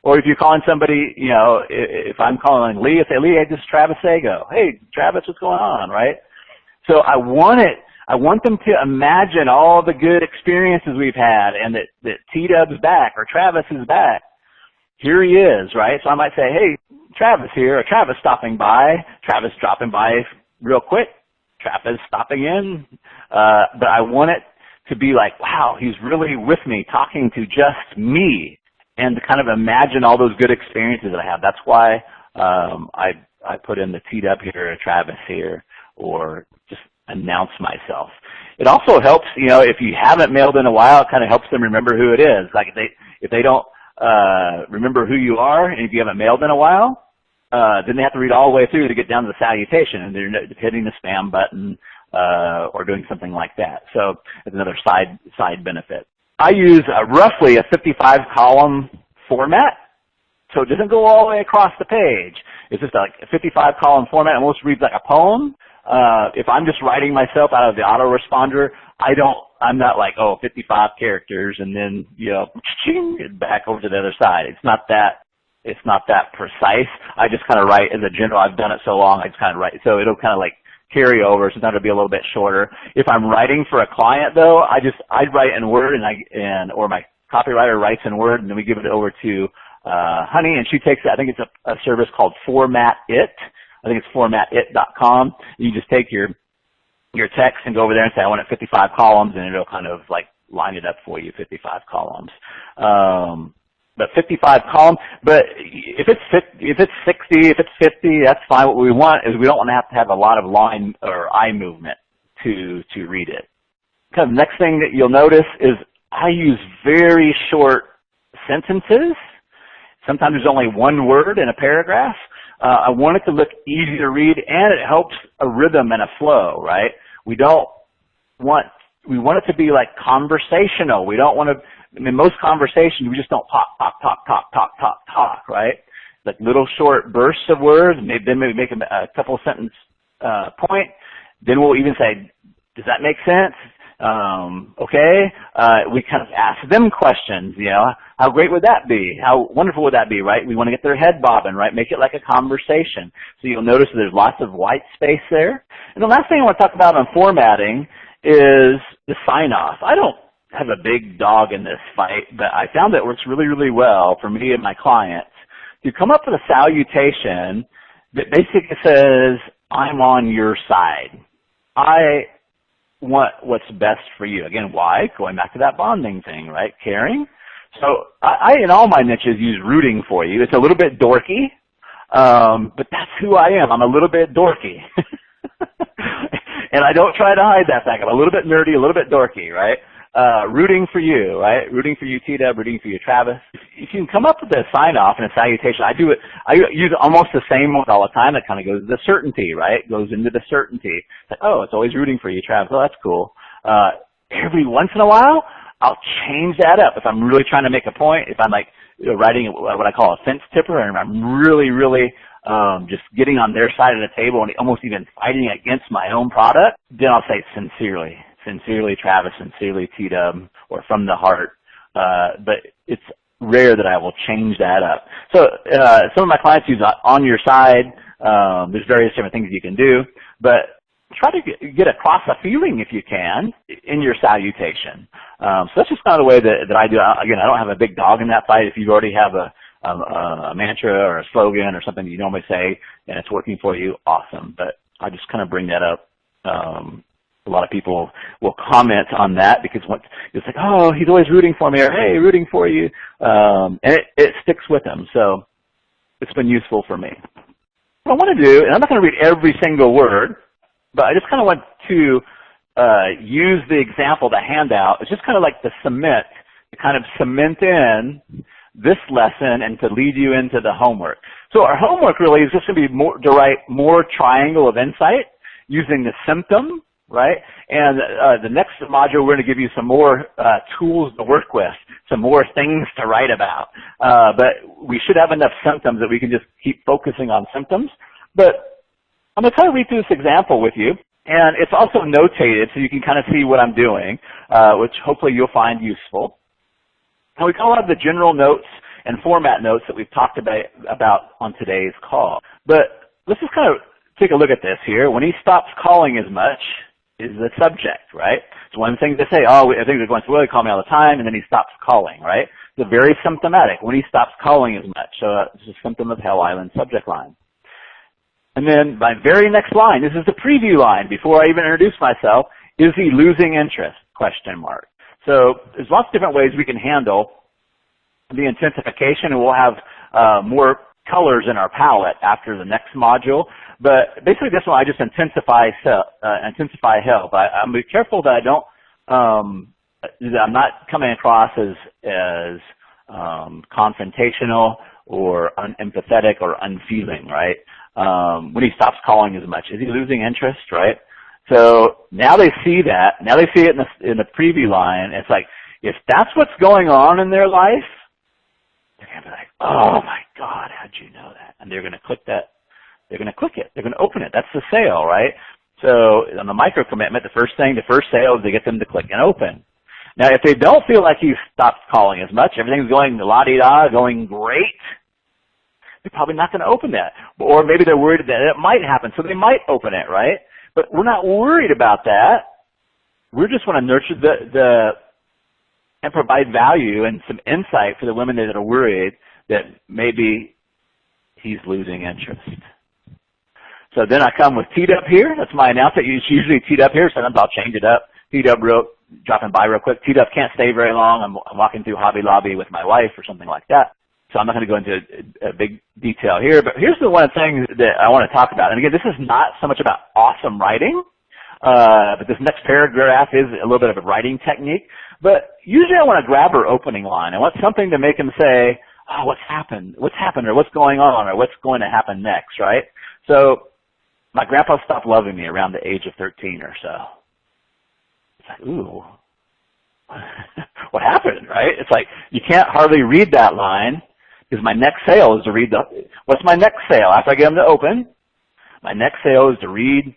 Or if you're calling somebody, you know, if I'm calling Lee, I say, Lee, this is Travis Sago. Hey, Travis, what's going on, right? So I want them to imagine all the good experiences we've had and that T-Dub's back or Travis is back. Here he is, right? So I might say, hey, Travis here, or Travis stopping by, Travis dropping by real quick, Travis stopping in. But I want it to be like, wow, he's really with me, talking to just me, and to kind of imagine all those good experiences that I have. That's why I put in the T-Dub here, or Travis here, or just announce myself. It also helps, you know, if you haven't mailed in a while, it kind of helps them remember who it is. Like if they don't remember who you are, and if you haven't mailed in a while, then they have to read all the way through to get down to the salutation, and they're hitting the spam button or doing something like that. So it's another side benefit. I use roughly a 55-column format, so it doesn't go all the way across the page. It's just like a 55-column format. It almost reads like a poem. If I'm just writing myself out of the autoresponder, I'm not like, 55 characters and then, back over to the other side. It's not that precise. I just kind of write as a general. I've done it so long, I just kind of write. So it'll kind of like carry over. Sometimes it'll be a little bit shorter. If I'm writing for a client though, I write in Word or my copywriter writes in Word, and then we give it over to Honey, and she takes it. I think it's a service called Format It. I think it's formatit.com. You just take your text and go over there and say, I want it 55 columns, and it'll kind of like line it up for you, 55 columns. But 55 columns, but if it's 60, if it's 50, that's fine. What we want is we don't want to have a lot of line or eye movement to read it. Kind of next thing that you'll notice is I use very short sentences. Sometimes there's only one word in a paragraph. I want it to look easy to read, and it helps a rhythm and a flow, right? We want it to be like conversational. We don't want to, most conversations, we just don't talk, right? Like little short bursts of words, then maybe make a couple sentence point. Then we'll even say, does that make sense? Okay. We kind of ask them questions, how great would that be? How wonderful would that be, right? We want to get their head bobbing, right? Make it like a conversation. So you'll notice that there's lots of white space there. And the last thing I want to talk about on formatting is the sign-off. I don't have a big dog in this fight, but I found that it works really, really well for me and my clients to come up with a salutation that basically says, I'm on your side. I want what's best for you. Again, why? Going back to that bonding thing, right? Caring. So I in all my niches, use rooting for you. It's a little bit dorky, but that's who I am. I'm a little bit dorky. And I don't try to hide that fact. I'm a little bit nerdy, a little bit dorky, right? Rooting for you, right? Rooting for you, T-Dub, rooting for you, Travis. If you can come up with a sign-off and a salutation, I use almost the same one all the time. It kind of goes to the certainty, right? It goes into the certainty. It's like, it's always rooting for you, Travis. Oh, that's cool. Every once in a while, I'll change that up. If I'm really trying to make a point, if I'm like writing what I call a fence tipper, and I'm really, really just getting on their side of the table and almost even fighting against my own product, then I'll say sincerely. Sincerely, Travis, sincerely, T-Dub, or from the heart. But it's rare that I will change that up. So some of my clients use on your side. There's various different things you can do, but try to get across a feeling, if you can, in your salutation. So that's just kind of the way that I do. Again, I don't have a big dog in that fight. If you already have a mantra or a slogan or something you normally say and it's working for you, awesome. But I just kind of bring that up. A lot of people will comment on that because it's like, oh, he's always rooting for me, or hey, rooting for you. And it sticks with them. So it's been useful for me. What I want to do, and I'm not going to read every single word, but I just kind of want to use the example, the handout. It's just kind of like the cement, to kind of cement in this lesson and to lead you into the homework. So our homework really is just going to be to write more triangle of insight using the symptom, right? And the next module, we're going to give you some more tools to work with, some more things to write about. But we should have enough symptoms that we can just keep focusing on symptoms. But I'm going to kind of read through this example with you. And it's also notated so you can kind of see what I'm doing, which hopefully you'll find useful. And we call out the general notes and format notes that we've talked about on today's call. But let's just kind of take a look at this here. When he stops calling as much is the subject, right? It's one thing to say, I think they're going to really call me all the time, and then he stops calling, right? It's very symptomatic when he stops calling as much. So it's a symptom of Hell Island subject line. And then my very next line, this is the preview line before I even introduce myself, is he losing interest? Question mark. So there's lots of different ways we can handle the intensification, and we'll have more colors in our palette after the next module. But basically this one I just intensify help. I'm be careful that I don't, that I'm not coming across as confrontational or unempathetic or unfeeling, right? When he stops calling as much, is he losing interest, right? So now they see that. Now they see it in the preview line. It's like If that's what's going on in their life, they're going to be like, oh my God, how'd you know that? And they're going to click that. They're going to click it. They're going to open it. That's the sale, right? So on the micro commitment, the first sale is to get them to click and open. Now, if they don't feel like you've stopped calling as much, everything's going la-di-da, going great, they're probably not going to open that. Or maybe they're worried that it might happen, so they might open it, right? But we're not worried about that. We just want to nurture and provide value and some insight for the women that are worried that maybe he's losing interest. So then I come with teed up here. That's my announcement. It's usually teed up here. Sometimes I'll change it up. Teed up dropping by real quick. Teed up can't stay very long. I'm walking through Hobby Lobby with my wife or something like that. So I'm not going to go into a big detail here. But here's the one thing that I want to talk about. And again, this is not so much about awesome writing. But this next paragraph is a little bit of a writing technique. But usually I want to grab her opening line. I want something to make them say, oh, what's happened? What's happened? Or what's going on? Or what's going to happen next, right? So my grandpa stopped loving me around the age of 13 or so. It's like, ooh, what happened, right? It's like you can't hardly read that line because my next sale is to read what's my next sale? After I get them to open, my next sale is to read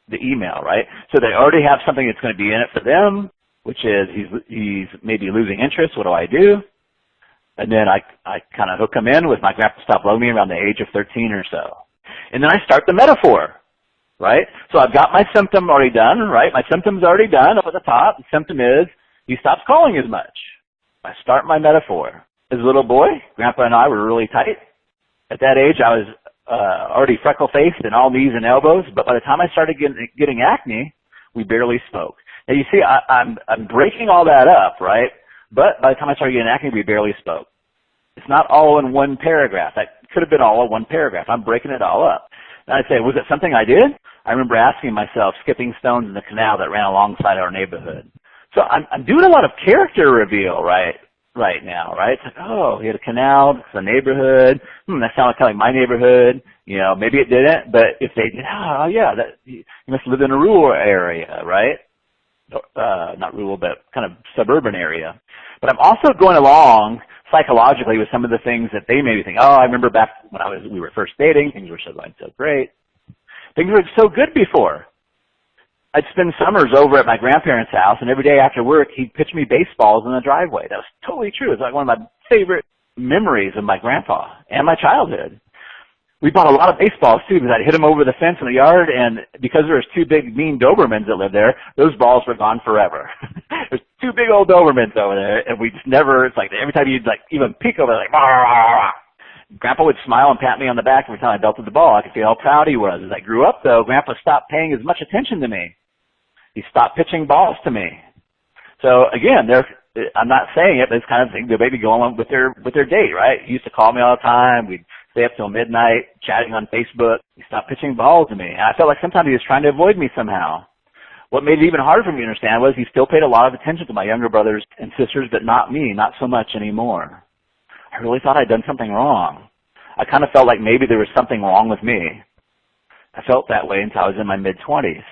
the email, right? So they already have something that's going to be in it for them, which is he's maybe losing interest. What do I do? And then I kind of hook them in with my grandpa stopped loving me around the age of 13 or so. And then I start the metaphor, right? So I've got my symptom already done, right? My symptom's already done up at the top. The symptom is he stops calling as much. I start my metaphor. As a little boy, Grandpa and I were really tight. At that age, I was already freckle-faced and all knees and elbows, but by the time I started getting acne, we barely spoke. Now, you see, I'm breaking all that up, right? But by the time I started getting acne, we barely spoke. It's not all in one paragraph. That could have been all in one paragraph. I'm breaking it all up. And I'd say, was it something I did? I remember asking myself, skipping stones in the canal that ran alongside our neighborhood. So I'm doing a lot of character reveal right now, right? It's like, oh, he had a canal, it's a neighborhood. That sounded kind of like my neighborhood. You know, maybe it didn't, but if they did, oh, yeah, you must live in a rural area, right? Not rural, but kind of suburban area. But I'm also going along psychologically with some of the things that they maybe think, oh, I remember back when we were first dating, things were so great. Things were so good before. I'd spend summers over at my grandparents' house, and every day after work, he'd pitch me baseballs in the driveway. That was totally true. It's like one of my favorite memories of my grandpa and my childhood. We bought a lot of baseballs, too, because I'd hit them over the fence in the yard, and because there was two big, mean Dobermans that lived there, those balls were gone forever. There's two big old Dobermans over there, and we just never, it's like every time you'd like even peek over, like, rah, rah, rah. Grandpa would smile and pat me on the back every time I belted the ball. I could feel how proud he was. As I grew up, though, Grandpa stopped paying as much attention to me. He stopped pitching balls to me. So again, I'm not saying it, but it's kind of thing. They maybe go on with their date, right? He used to call me all the time. We'd stay up till midnight chatting on Facebook. He stopped pitching balls to me, and I felt like sometimes he was trying to avoid me somehow. What made it even harder for me to understand was he still paid a lot of attention to my younger brothers and sisters, but not me, not so much anymore. I really thought I'd done something wrong. I kind of felt like maybe there was something wrong with me. I felt that way until I was in my mid-20s.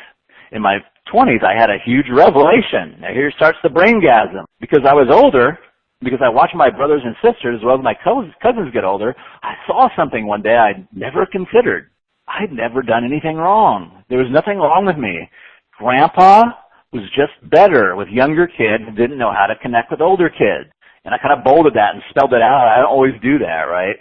In my 20s, I had a huge revelation. Now here starts the braingasm. Because I was older, because I watched my brothers and sisters, as well as my cousins get older, I saw something one day I'd never considered. I'd never done anything wrong. There was nothing wrong with me. Grandpa was just better with younger kids who didn't know how to connect with older kids. And I kind of bolded that and spelled it out. I don't always do that, right?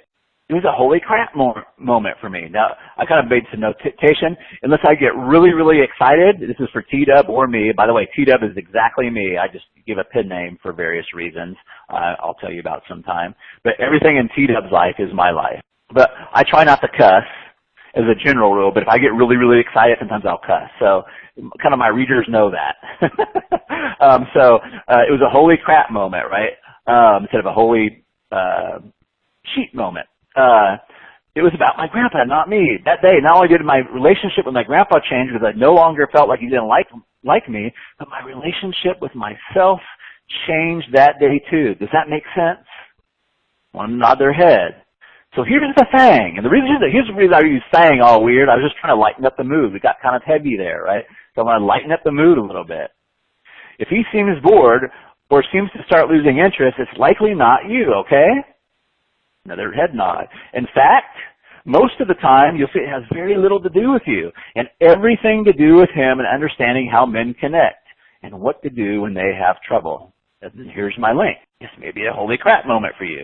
It was a holy crap moment for me. Now, I kind of made some notation. Unless I get really, really excited, this is for T-Dub or me. By the way, T-Dub is exactly me. I just give a pin name for various reasons I'll tell you about sometime. But everything in T-Dub's life is my life. But I try not to cuss as a general rule, but if I get really, really excited, sometimes I'll cuss. So kind of my readers know that. It was a holy crap moment, right? Instead of a holy sheep moment. It was about my grandpa, not me. That day, not only did my relationship with my grandpa change because I no longer felt like he didn't like me, but my relationship with myself changed that day too. Does that make sense? One nod their head. So here's the thing, and here's the reason I was saying all weird. I was just trying to lighten up the mood. It got kind of heavy there, right? So I want to lighten up the mood a little bit. If he seems bored or seems to start losing interest, it's likely not you, okay? Another head nod. In fact, most of the time, you'll see it has very little to do with you and everything to do with him and understanding how men connect and what to do when they have trouble. And here's my link. This may be a holy crap moment for you.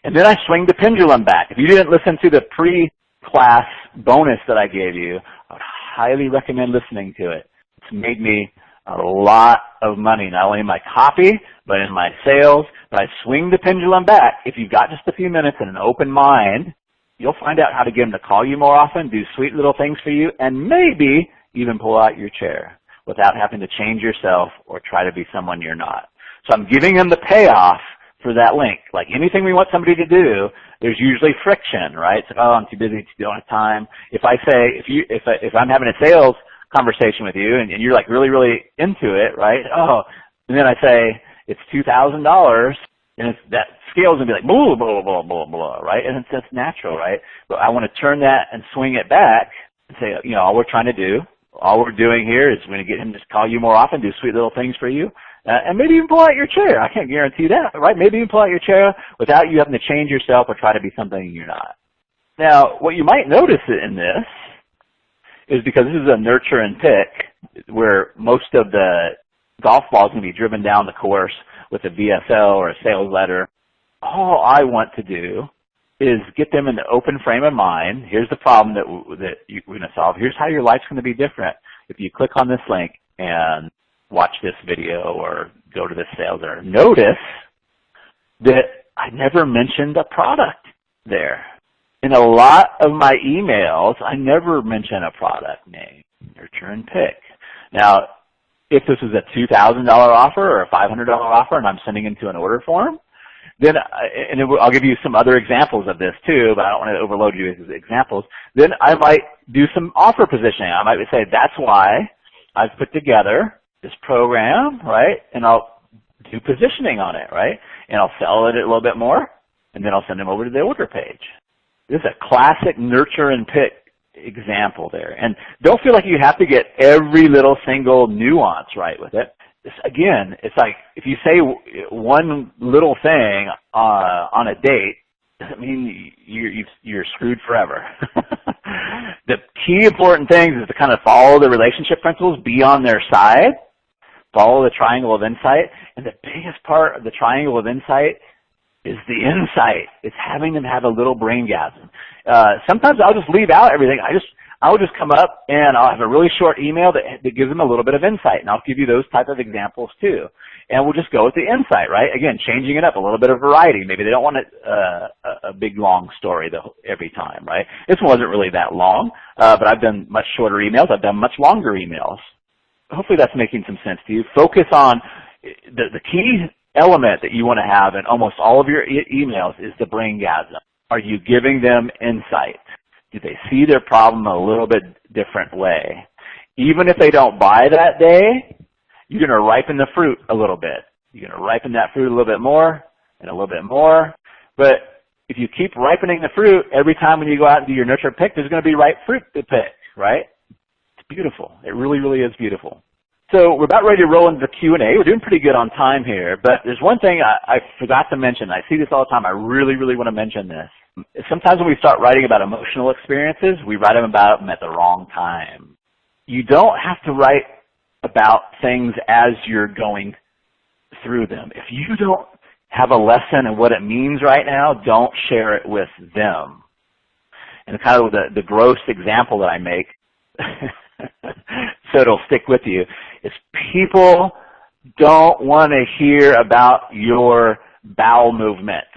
And then I swing the pendulum back. If you didn't listen to the pre-class bonus that I gave you, I would highly recommend listening to it. It's made me a lot of money, not only in my copy, but in my sales. But I swing the pendulum back. If you've got just a few minutes and an open mind, you'll find out how to get them to call you more often, do sweet little things for you, and maybe even pull out your chair without having to change yourself or try to be someone you're not. So I'm giving them the payoff for that link. Like anything we want somebody to do, there's usually friction, right? It's like, oh, I'm too busy, don't have time. If I say, if I'm having a sales conversation with you and you're like really, really into it, right? Oh, and then I say, it's $2,000. And it's, that scale's going to be like, blah, blah, blah, blah, blah, right? And it's just natural, right? But I want to turn that and swing it back and say, you know, all we're trying to do, all we're doing here is we're going to get him to call you more often, do sweet little things for you, and maybe even pull out your chair. I can't guarantee that, right? Maybe even pull out your chair without you having to change yourself or try to be something you're not. Now, what you might notice in this is because this is a nurture and pick, where most of the golf balls going to be driven down the course with a VSL or a sales letter. All I want to do is get them in the open frame of mind. Here's the problem that we're going to solve. Here's how your life's going to be different if you click on this link and watch this video or go to this sales letter. Notice that I never mentioned a product there. In a lot of my emails, I never mention a product name, nurture and pick. Now, if this is a $2,000 offer or a $500 offer and I'm sending into an order form, then, I'll give you some other examples of this too, but I don't want to overload you with examples, then I might do some offer positioning. I might say, that's why I've put together this program, right? And I'll do positioning on it, right? And I'll sell it a little bit more, and then I'll send them over to the order page. This is a classic nurture and pick example there. And don't feel like you have to get every little single nuance right with it. Again, it's like if you say one little thing on a date, doesn't mean you're screwed forever. The key important things is to kind of follow the relationship principles, be on their side, follow the triangle of insight, and the biggest part of the triangle of insight is the insight. It's having them have a little braingasm. Sometimes I'll just leave out everything. I'll just come up and I'll have a really short email that gives them a little bit of insight, and I'll give you those type of examples too. And we'll just go with the insight, right? Again, changing it up, a little bit of variety. Maybe they don't want a big long story every time, right? This one wasn't really that long, but I've done much shorter emails. I've done much longer emails. Hopefully that's making some sense to you. Focus on the key element that you want to have in almost all of your emails is the braingasm. Are you giving them insight? Do they see their problem a little bit different way? Even if they don't buy that day, you're going to ripen the fruit a little bit. You're going to ripen that fruit a little bit more and a little bit more. But if you keep ripening the fruit, every time when you go out and do your nurture pick, there's going to be ripe fruit to pick, right? It's beautiful. It really, really is beautiful. So we're about ready to roll into the Q&A. We're doing pretty good on time here, but there's one thing I forgot to mention. I see this all the time. I really, really want to mention this. Sometimes when we start writing about emotional experiences, we write about them at the wrong time. You don't have to write about things as you're going through them. If you don't have a lesson and what it means right now, don't share it with them. And kind of the gross example that I make, so it'll stick with you, is people don't want to hear about your bowel movements.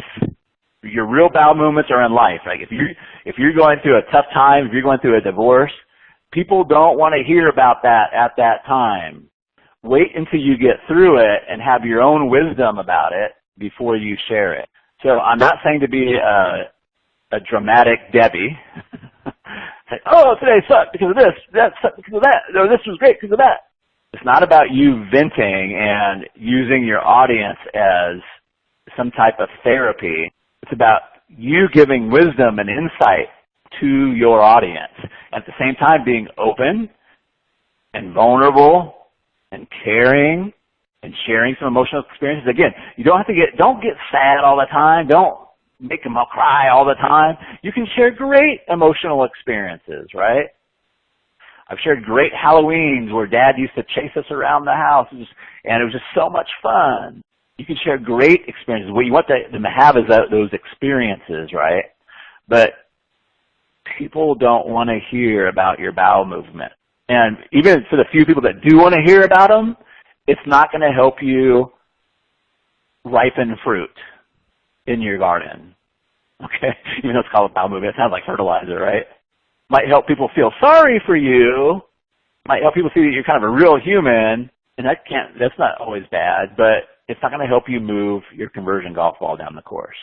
Your real bowel movements are in life. Like if you're going through a tough time, if you're going through a divorce, people don't want to hear about that at that time. Wait until you get through it and have your own wisdom about it before you share it. So I'm not saying to be a dramatic Debbie. Say, oh, today sucked because of this, that sucked because of that, or this was great because of that. It's not about you venting and using your audience as some type of therapy. It's about you giving wisdom and insight to your audience. At the same time, being open and vulnerable and caring and sharing some emotional experiences. Again, you don't have to don't get sad all the time. Don't make them all cry all the time. You can share great emotional experiences, right? I've shared great Halloweens where Dad used to chase us around the house, and it was just so much fun. You can share great experiences. What you want them to have is those experiences, right? But people don't want to hear about your bowel movement. And even for the few people that do want to hear about them, it's not going to help you ripen fruit in your garden. Okay? Even though it's called a bowel movement, it sounds like fertilizer, right? Might help people feel sorry for you. Might help people see that you're kind of a real human. And that's not always bad, but it's not going to help you move your conversion golf ball down the course.